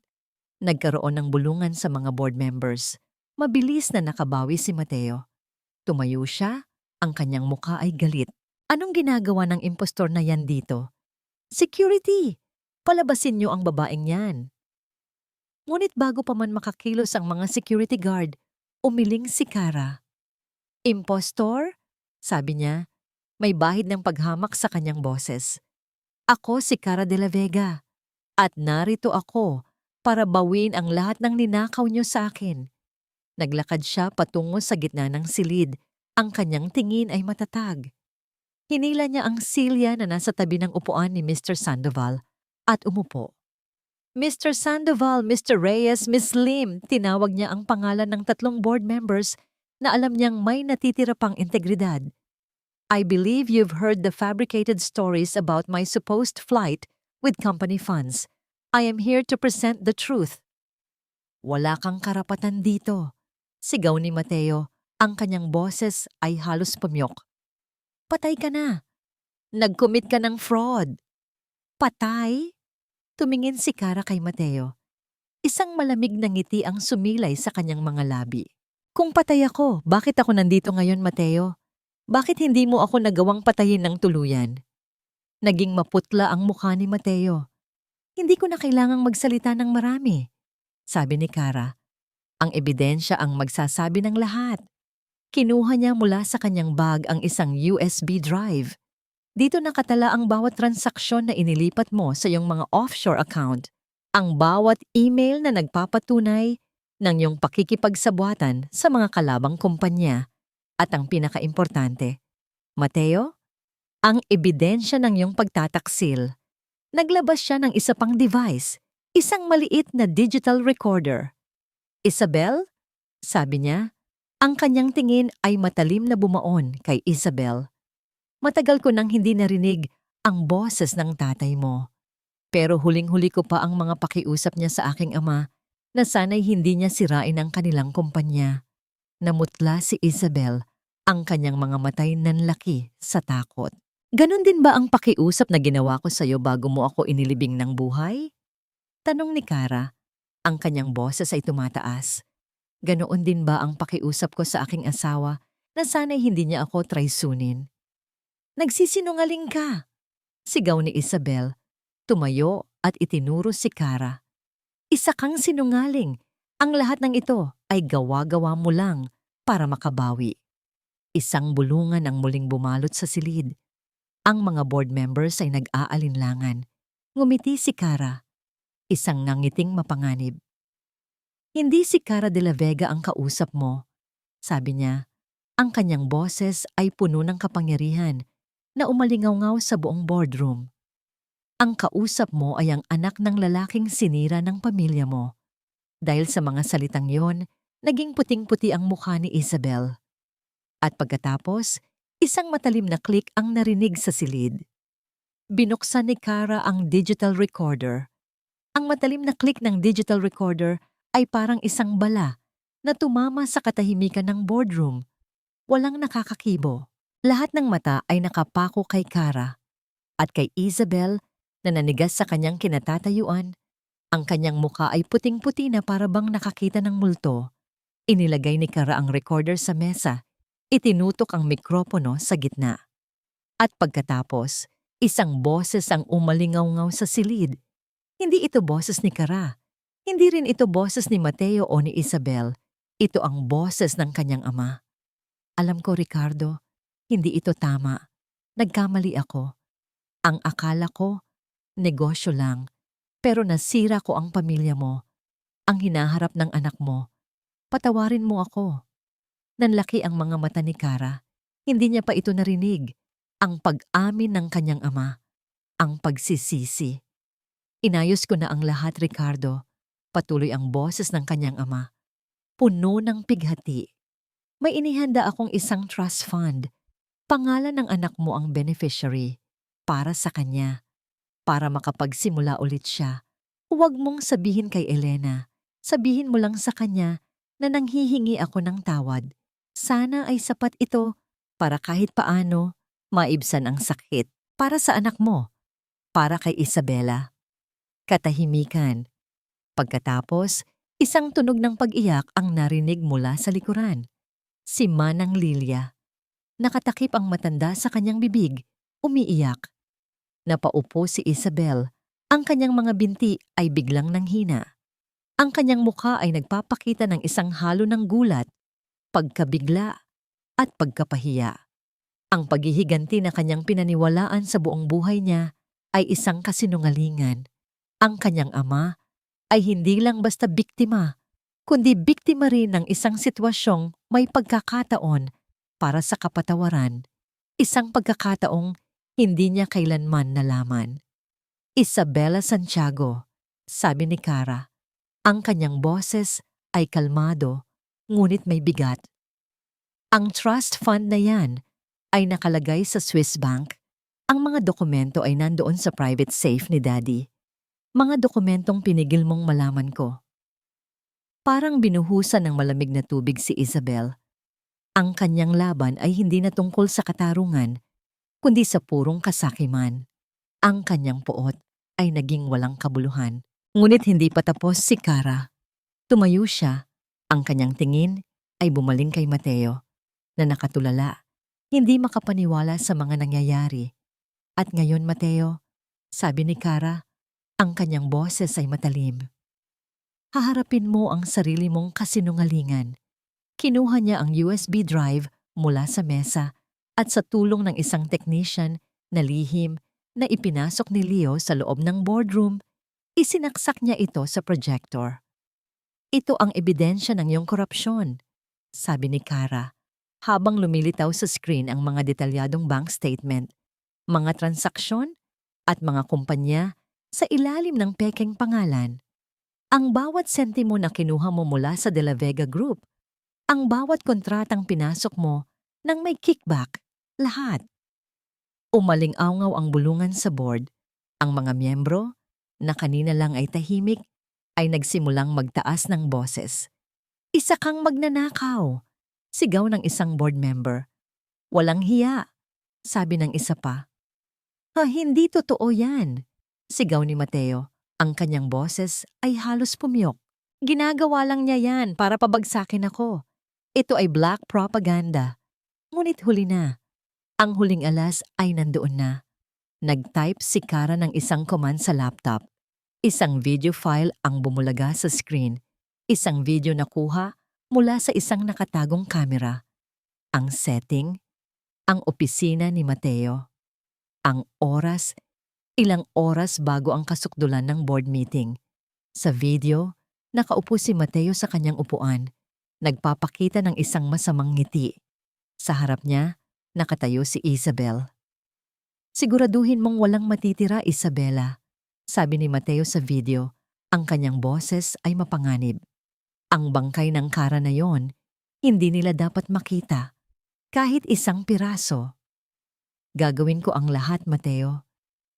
Nagkaroon ng bulungan sa mga board members. Mabilis na nakabawi si Mateo. Tumayo siya, ang kanyang mukha ay galit. Anong ginagawa ng impostor na yan dito? Security! Palabasin niyo ang babaeng yan. Ngunit bago pa man makakilos ang mga security guard, umiling si Kara. Impostor? Sabi niya, may bahid ng paghamak sa kanyang boses. Ako si Kara de la Vega, at narito ako para bawin ang lahat ng ninakaw niyo sa akin. Naglakad siya patungo sa gitna ng silid, ang kanyang tingin ay matatag. Hinila niya ang silya na nasa tabi ng upuan ni Mr. Sandoval at umupo. Mr. Sandoval, Mr. Reyes, Miss Lim, tinawag niya ang pangalan ng 3 board members na alam niyang may natitira pang integridad. I believe you've heard the fabricated stories about my supposed flight with company funds. I am here to present the truth. Wala kang karapatan dito, sigaw ni Mateo. Ang kanyang boses ay halos pumyok. Patay ka na. Nag-commit ka ng fraud. Patay? Tumingin si Kara kay Mateo. Isang malamig na ngiti ang sumilay sa kanyang mga labi. Kung patay ako, bakit ako nandito ngayon, Mateo? Bakit hindi mo ako nagawang patayin ng tuluyan? Naging maputla ang mukha ni Mateo. Hindi ko na kailangang magsalita ng marami, sabi ni Kara. Ang ebidensya ang magsasabi ng lahat. Kinuha niya mula sa kanyang bag ang isang USB drive. Dito nakatala ang bawat transaksyon na inilipat mo sa iyong mga offshore account. Ang bawat email na nagpapatunay ng iyong pakikipagsabuatan sa mga kalabang kumpanya. At ang pinakaimportante, Mateo, ang ebidensya ng iyong pagtataksil. Naglabas siya ng isa pang device, isang maliit na digital recorder. Isabel? Sabi niya. Ang kanyang tingin ay matalim na bumaon kay Isabel. Matagal ko nang hindi narinig ang boses ng tatay mo. Pero huling-huli ko pa ang mga pakiusap niya sa aking ama na sana'y hindi niya sirain ang kanilang kumpanya. Namutla si Isabel, ang kanyang mga matay nanlaki sa takot. Ganon din ba ang pakiusap na ginawa ko sa'yo bago mo ako inilibing ng buhay? Tanong ni Kara. Ang kanyang boses ay tumataas. Ganoon din ba ang pakiusap ko sa aking asawa na sana'y hindi niya ako traisunin? Nagsisinungaling ka! Sigaw ni Isabel. Tumayo at itinuro si Kara. Isa kang sinungaling. Ang lahat ng ito ay gawa-gawa mo lang para makabawi. Isang bulungan ang muling bumalot sa silid. Ang mga board members ay nag-aalinlangan. Ngumiti si Kara. Isang nangiting mapanganib. Hindi si Kara de la Vega ang kausap mo. Sabi niya, ang kanyang boses ay puno ng kapangyarihan na umalingaw-ngaw sa buong boardroom. Ang kausap mo ay ang anak ng lalaking sinira ng pamilya mo. Dahil sa mga salitang yon, naging puting-puti ang mukha ni Isabel. At pagkatapos, isang matalim na click ang narinig sa silid. Binuksan ni Kara ang digital recorder. Ang matalim na click ng digital recorder ay parang isang bala na tumama sa katahimikan ng boardroom. Walang nakakakibo. Lahat ng mata ay nakapako kay Kara at kay Isabel na nanigas sa kanyang kinatatayuan. Ang kanyang muka ay puting-puti na para bang nakakita ng multo. Inilagay ni Kara ang recorder sa mesa. Itinutok ang mikropono sa gitna. At pagkatapos, isang boses ang umalingaw-ngaw sa silid. Hindi ito boses ni Kara. Hindi rin ito boses ni Mateo o ni Isabel. Ito ang boses ng kanyang ama. Alam ko, Ricardo, hindi ito tama. Nagkamali ako. Ang akala ko, negosyo lang. Pero nasira ko ang pamilya mo. Ang hinaharap ng anak mo. Patawarin mo ako. Nanlaki ang mga mata ni Kara. Hindi niya pa ito narinig. Ang pag-amin ng kanyang ama. Ang pagsisisi. Inayos ko na ang lahat, Ricardo. Patuloy ang boses ng kanyang ama. Puno ng pighati. May inihanda akong isang trust fund. Pangalan ng anak mo ang beneficiary. Para sa kanya. Para makapagsimula ulit siya. Huwag mong sabihin kay Elena. Sabihin mo lang sa kanya na nanghihingi ako ng tawad. Sana ay sapat ito para kahit paano maibsan ang sakit. Para sa anak mo. Para kay Isabela. Katahimikan. Pagkatapos, isang tunog ng pag-iyak ang narinig mula sa likuran. Si Manang Lilia. Nakatakip ang matanda sa kanyang bibig, umiiyak. Napaupo si Isabel. Ang kanyang mga binti ay biglang nanghina. Ang kanyang mukha ay nagpapakita ng isang halo ng gulat, pagkabigla, at pagkapahiya. Ang paghihiganti na kanyang pinaniwalaan sa buong buhay niya ay isang kasinungalingan. Ang kanyang ama ay hindi lang basta biktima, kundi biktima rin ng isang sitwasyong may pagkakataon para sa kapatawaran, isang pagkakataong hindi niya kailanman nalaman. Isabela Santiago, sabi ni Kara. Ang kanyang boses ay kalmado, ngunit may bigat. Ang trust fund na yan ay nakalagay sa Swiss Bank. Ang mga dokumento ay nandoon sa private safe ni Daddy. Mga dokumentong pinigil mong malaman ko. Parang binuhusan ng malamig na tubig si Isabel. Ang kanyang laban ay hindi na tungkol sa katarungan, kundi sa purong kasakiman. Ang kanyang puot ay naging walang kabuluhan. Ngunit hindi pa tapos si Kara. Tumayo siya. Ang kanyang tingin ay bumaling kay Mateo, na nakatulala, hindi makapaniwala sa mga nangyayari. At ngayon, Mateo, sabi ni Kara, ang kanyang boses ay matalim. Haharapin mo ang sarili mong kasinungalingan. Kinuha niya ang USB drive mula sa mesa at sa tulong ng isang technician na lihim na ipinasok ni Leo sa loob ng boardroom, Isinaksak niya ito sa projector. Ito ang ebidensya ng iyong korupsyon, sabi ni Kara, habang lumilitaw sa screen ang mga detalyadong bank statement, mga transaksyon at mga kumpanya sa ilalim ng pekeng pangalan. Ang bawat sentimo na kinuha mo mula sa De La Vega Group, ang bawat kontratang pinasok mo nang may kickback, lahat. Umaling-awngaw ang bulungan sa board. Ang mga miyembro, na kanina lang ay tahimik, ay nagsimulang magtaas ng boses. Isa kang magnanakaw, sigaw ng isang board member. Walang hiya, sabi ng isa pa. Hindi totoo yan, sigaw ni Mateo. Ang kanyang boses ay halos pumiyok. Ginagawa lang niya yan para pabagsakin ako. Ito ay black propaganda. Ngunit huli na. Ang huling alas ay nandoon na. Nag-type si Kara ng isang command sa laptop. Isang video file ang bumulaga sa screen. Isang video na kuha mula sa isang nakatagong kamera. Ang setting, ang opisina ni Mateo. Ang oras, ilang oras bago ang kasukdulan ng board meeting. Sa video, nakaupo si Mateo sa kanyang upuan. Nagpapakita ng isang masamang ngiti. Sa harap niya, nakatayo si Isabel. Siguraduhin mong walang matitira, Isabela, sabi ni Mateo sa video. Ang kanyang boses ay mapanganib. Ang bangkay ng Kara na yon, hindi nila dapat makita. Kahit isang piraso. Gagawin ko ang lahat, Mateo,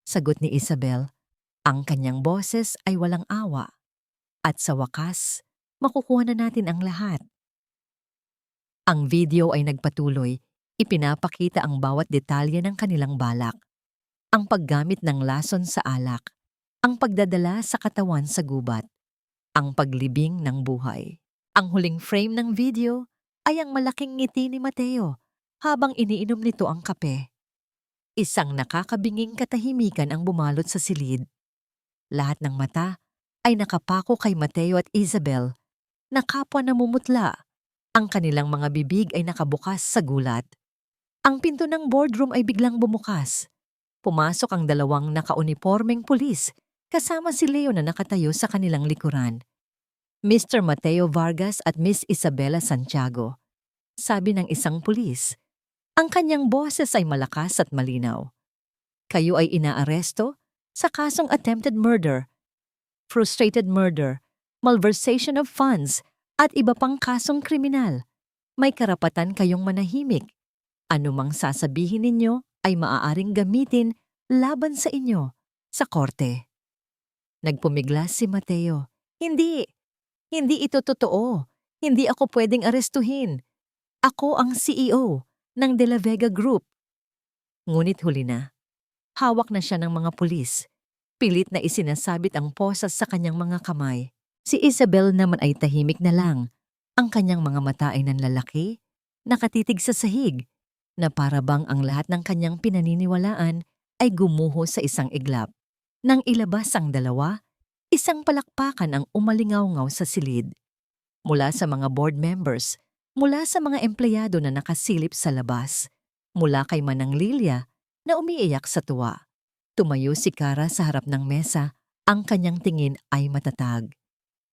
sagot ni Isabel. Ang kanyang boses ay walang awa. At sa wakas, makukuha na natin ang lahat. Ang video ay nagpatuloy. Ipinapakita ang bawat detalye ng kanilang balak. Ang paggamit ng lason sa alak. Ang pagdadala sa katawan sa gubat. Ang paglibing ng buhay. Ang huling frame ng video ay ang malaking ngiti ni Mateo habang iniinom nito ang kape. Isang nakakabinging katahimikan ang bumalot sa silid. Lahat ng mata ay nakapako kay Mateo at Isabel na kapwa namumutla. Ang kanilang mga bibig ay nakabukas sa gulat. Ang pinto ng boardroom ay biglang bumukas. Pumasok ang dalawang nakaunipormeng pulis kasama si Leo na nakatayo sa kanilang likuran. Mr. Mateo Vargas at Miss Isabela Santiago. Sabi ng isang pulis. Ang kanyang boses ay malakas at malinaw. Kayo ay inaaresto sa kasong attempted murder, frustrated murder, malversation of funds, at iba pang kasong kriminal. May karapatan kayong manahimik. Anumang sasabihin ninyo ay maaaring gamitin laban sa inyo sa korte. Nagpumiglas si Mateo. Hindi ito totoo. Hindi ako pwedeng arestuhin. Ako ang CEO ng De La Vega Group. Ngunit huli na. Hawak na siya ng mga pulis. Pilit na isinasabit ang posas sa kanyang mga kamay. Si Isabel naman ay tahimik na lang. Ang kanyang mga mata ay nanlalaki, nakatitig sa sahig, na para bang ang lahat ng kanyang pinaniniwalaan ay gumuho sa isang iglap. Nang ilabas ang dalawa, isang palakpakan ang umalingaw-ngaw sa silid. Mula sa mga board members, mula sa mga empleyado na nakasilip sa labas, mula kay Manang Lilia na umiiyak sa tuwa. Tumayo si Kara sa harap ng mesa, ang kanyang tingin ay matatag.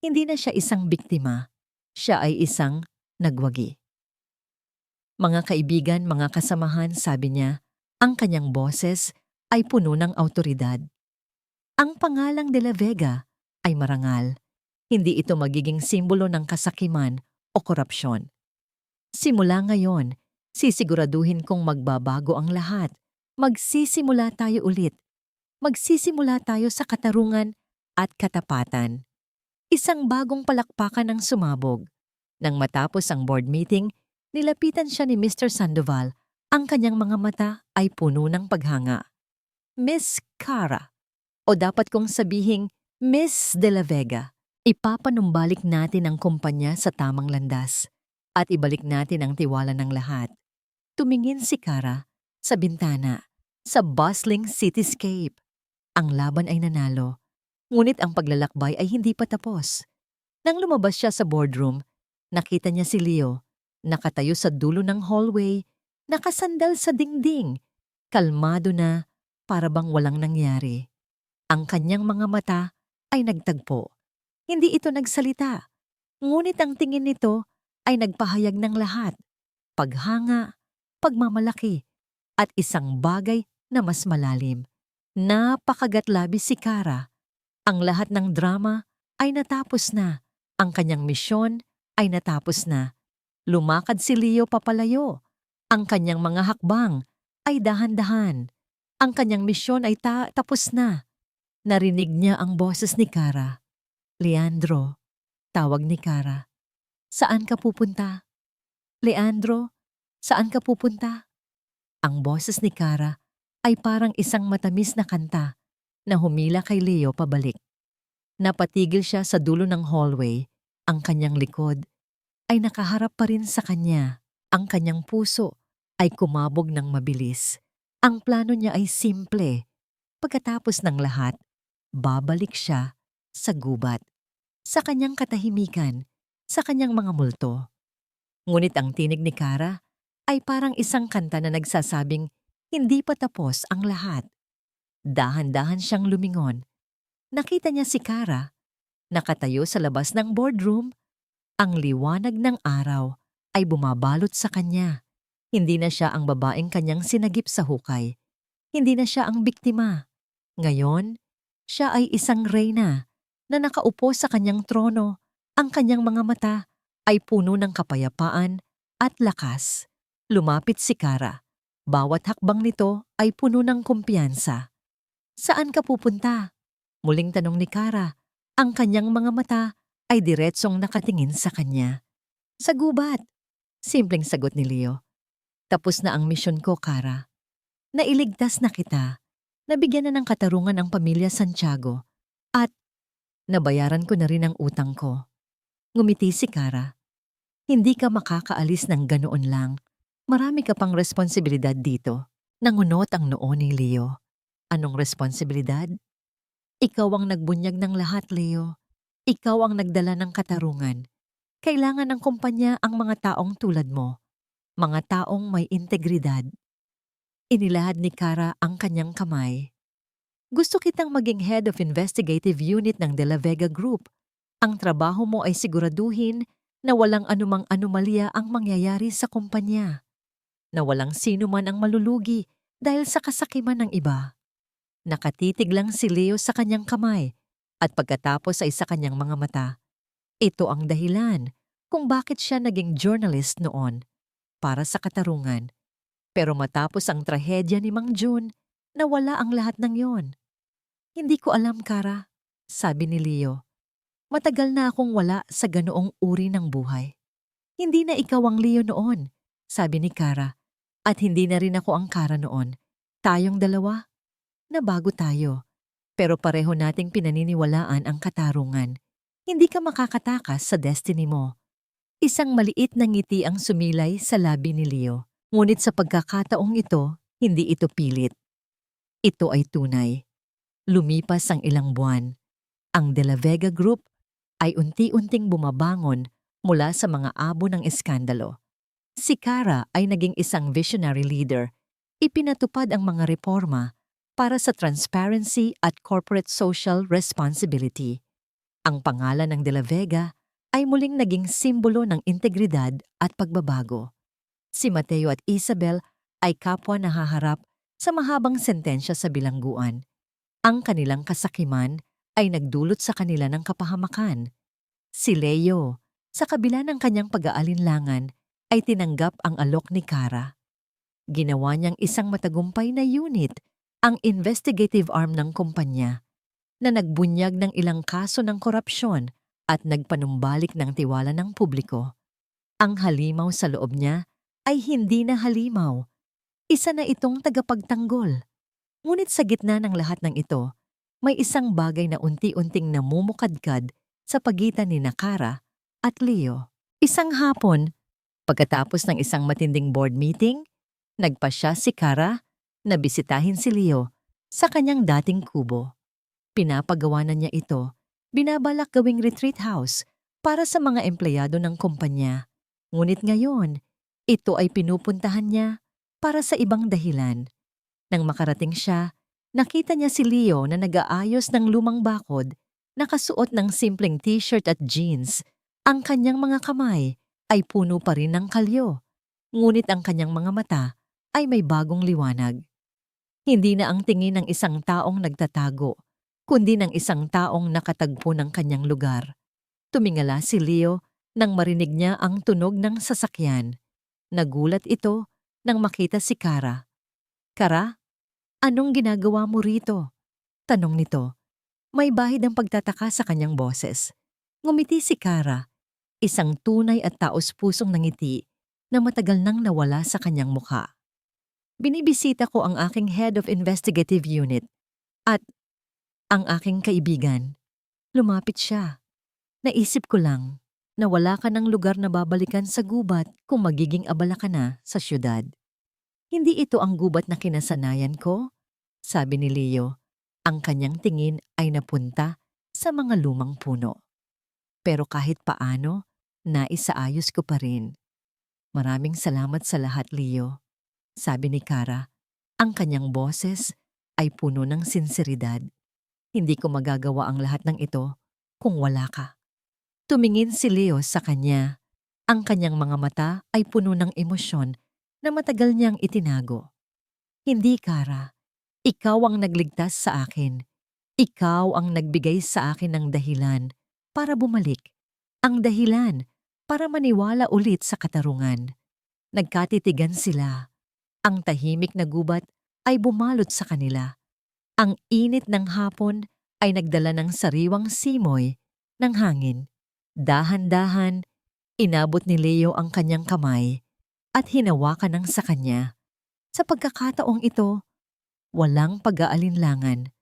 Hindi na siya isang biktima, siya ay isang nagwagi. Mga kaibigan, mga kasamahan, sabi niya, ang kanyang boses ay puno ng awtoridad. Ang pangalang De La Vega ay marangal. Hindi ito magiging simbolo ng kasakiman o korupsyon. Simula ngayon, sisiguraduhin kong magbabago ang lahat. Magsisimula tayo ulit. Magsisimula tayo sa katarungan at katapatan. Isang bagong palakpakan ang sumabog. Nang matapos ang board meeting, nilapitan siya ni Mr. Sandoval. Ang kanyang mga mata ay puno ng paghanga. Miss Kara, o dapat kong sabihing Miss De La Vega, ipapanumbalik natin ang kumpanya sa tamang landas at ibalik natin ang tiwala ng lahat. Tumingin si Kara sa bintana, sa bustling cityscape. Ang laban ay nanalo, ngunit ang paglalakbay ay hindi pa tapos. Nang lumabas siya sa boardroom, nakita niya si Leo, nakatayo sa dulo ng hallway, nakasandal sa dingding, kalmado na, para bang walang nangyari. Ang kanyang mga mata ay nagtagpo. Hindi ito nagsalita, ngunit ang tingin nito ay nagpahayag ng lahat. Paghanga, pagmamalaki, at isang bagay na mas malalim. Napakagat-labis si Kara. Ang lahat ng drama ay natapos na. Ang kanyang misyon ay natapos na. Lumakad si Leo papalayo. Ang kanyang mga hakbang ay dahan-dahan. Ang kanyang misyon ay tapos na. Narinig niya ang boses ni Kara. Leandro, tawag ni Kara. Saan ka pupunta? Leandro, saan ka pupunta? Ang boses ni Kara ay parang isang matamis na kanta na humila kay Leo pabalik. Napatigil siya sa dulo ng hallway. Ang kanyang likod ay nakaharap pa rin sa kanya. Ang kanyang puso ay kumabog ng mabilis. Ang plano niya ay simple. Pagkatapos ng lahat, babalik siya sa gubat, sa kanyang katahimikan, sa kanyang mga multo. Ngunit ang tinig ni Kara ay parang isang kanta na nagsasabing hindi pa tapos ang lahat. Dahan-dahan siyang lumingon. Nakita niya si Kara, nakatayo sa labas ng boardroom. Ang liwanag ng araw ay bumabalot sa kanya. Hindi na siya ang babaeng kanyang sinagip sa hukay. Hindi na siya ang biktima. Ngayon, siya ay isang reyna na nakaupo sa kanyang trono. Ang kanyang mga mata ay puno ng kapayapaan at lakas. Lumapit si Kara. Bawat hakbang nito ay puno ng kumpiyansa. Saan ka pupunta? Muling tanong ni Kara. Ang kanyang mga mata ay diretsong nakatingin sa kanya. Sa gubat. Simpleng sagot ni Leo. Tapos na ang misyon ko, Kara. Nailigtas na kita. Nabigyan na ng katarungan ang pamilya Santiago. At nabayaran ko na rin ang utang ko. Ngumiti si Kara. Hindi ka makakaalis ng ganoon lang. Marami ka pang responsibilidad dito. Nangunot ang noo ni Leo. Anong responsibilidad? Ikaw ang nagbunyag ng lahat, Leo. Ikaw ang nagdala ng katarungan. Kailangan ng kumpanya ang mga taong tulad mo. Mga taong may integridad. Inilahad ni Kara ang kanyang kamay. Gusto kitang maging head of investigative unit ng De La Vega Group. Ang trabaho mo ay siguraduhin na walang anumang anomalya ang mangyayari sa kumpanya. Na walang sino man ang malulugi dahil sa kasakiman ng iba. Nakatitig lang si Leo sa kanyang kamay at pagkatapos ay sa kanyang mga mata. Ito ang dahilan kung bakit siya naging journalist noon para sa katarungan. Pero matapos ang trahedya ni Mang Jun, nawala ang lahat ng yon. Hindi ko alam, Kara, sabi ni Leo. Matagal na akong wala sa ganoong uri ng buhay. Hindi na ikaw ang Leo noon, sabi ni Kara. At hindi na rin ako ang Kara noon. Tayong dalawa, nabago tayo. Pero pareho nating pinaniniwalaan ang katarungan. Hindi ka makakatakas sa destiny mo. Isang maliit na ngiti ang sumilay sa labi ni Leo. Ngunit sa pagkakataong ito, hindi ito pilit. Ito ay tunay. Lumipas ang ilang buwan. Ang De La Vega Group ay unti-unting bumabangon mula sa mga abo ng eskandalo. Si Kara ay naging isang visionary leader. Ipinatupad ang mga reforma para sa transparency at corporate social responsibility. Ang pangalan ng De La Vega ay muling naging simbolo ng integridad at pagbabago. Si Mateo at Isabel ay kapwa nahaharap sa mahabang sentensya sa bilangguan. Ang kanilang kasakiman ay nagdulot sa kanila ng kapahamakan. Si Leo, sa kabila ng kanyang pag-aalinlangan, ay tinanggap ang alok ni Kara. Ginawa niyang isang matagumpay na unit, ang investigative arm ng kumpanya, na nagbunyag ng ilang kaso ng korupsyon at nagpanumbalik ng tiwala ng publiko. Ang halimaw sa loob niya ay hindi na halimaw. Isa na itong tagapagtanggol. Ngunit sa gitna ng lahat ng ito, may isang bagay na unti-unting namumukadkad sa pagitan ni Kara at Leo. Isang hapon, pagkatapos ng isang matinding board meeting, nagpasya si Kara na bisitahin si Leo sa kanyang dating kubo. Pinapagawa na niya ito, binabalak gawing retreat house para sa mga empleyado ng kumpanya. Ngunit ngayon, ito ay pinupuntahan niya para sa ibang dahilan. Nang makarating siya, nakita niya si Leo na nag-aayos ng lumang bakod Nakasuot ng simpleng t-shirt at jeans, ang kanyang mga kamay ay puno pa rin ng kalyo, ngunit ang kanyang mga mata ay may bagong liwanag. Hindi na ang tingin ng isang taong nagtatago, kundi ng isang taong nakatagpo ng kanyang lugar. Tumingala si Leo nang marinig niya ang tunog ng sasakyan. Nagulat ito nang makita si Kara. "Kara, anong ginagawa mo rito?" tanong nito. May bahid ang pagtataka sa kanyang boses. Ngumiti si Kara, isang tunay at taos-pusong nangiti na matagal nang nawala sa kanyang mukha. "Binibisita ko ang aking head of investigative unit at ang aking kaibigan." Lumapit siya. "Naisip ko lang na wala ka ng lugar na babalikan sa gubat kung magiging abala ka na sa syudad." "Hindi ito ang gubat na kinasanayan ko," sabi ni Leo. Ang kanyang tingin ay napunta sa mga lumang puno. "Pero kahit paano, naisaayos ko pa rin." "Maraming salamat sa lahat, Leo," sabi ni Kara. Ang kanyang boses ay puno ng sinseridad. "Hindi ko magagawa ang lahat ng ito kung wala ka." Tumingin si Leo sa kanya. Ang kanyang mga mata ay puno ng emosyon na matagal niyang itinago. "Hindi, Kara. Ikaw ang nagligtas sa akin. Ikaw ang nagbigay sa akin ng dahilan para bumalik. Ang dahilan para maniwala ulit sa katarungan." Nagkatitigan sila. Ang tahimik na gubat ay bumalot sa kanila. Ang init ng hapon ay nagdala ng sariwang simoy ng hangin. Dahan-dahan, inabot ni Leo ang kanyang kamay at hinawakan ng sa kanya. Sa pagkakataong ito, walang pag-aalinlangan,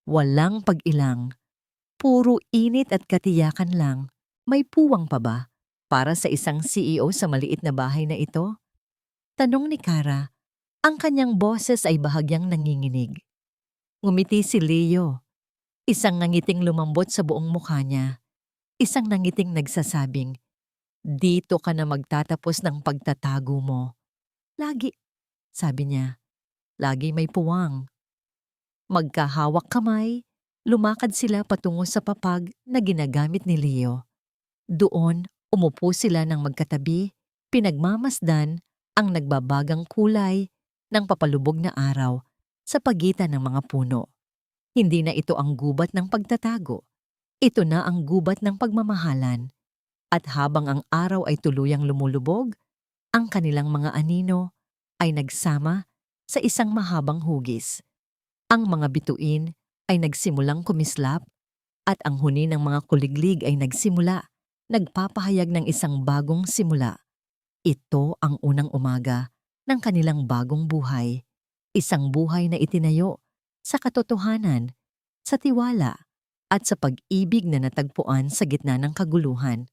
walang pag-ilang, puro init at katiyakan lang. May puwang pa ba para sa isang CEO sa maliit na bahay na ito? Tanong ni Kara. Ang kanyang boses ay bahagyang nanginginig. Ngumiti si Leo. Isang nangiting lumambot sa buong mukha niya. Isang nangiting nagsasabing, "Dito ka na magtatapos ng pagtatago mo." "Lagi," sabi niya, "lagi may puwang." Magkahawak kamay, lumakad sila patungo sa papag na ginagamit ni Leo. Doon, umupo sila ng magkatabi, pinagmamasdan ang nagbabagang kulay ng papalubog na araw sa pagitan ng mga puno. Hindi na ito ang gubat ng pagtatago. Ito na ang gubat ng pagmamahalan. At habang ang araw ay tuluyang lumulubog, ang kanilang mga anino ay nagsama sa isang mahabang hugis. Ang mga bituin ay nagsimulang kumislap at ang huni ng mga kuliglig ay nagsimula, nagpapahayag ng isang bagong simula. Ito ang unang umaga ng kanilang bagong buhay. Isang buhay na itinayo sa katotohanan, sa tiwala, at sa pag-ibig na natagpuan sa gitna ng kaguluhan.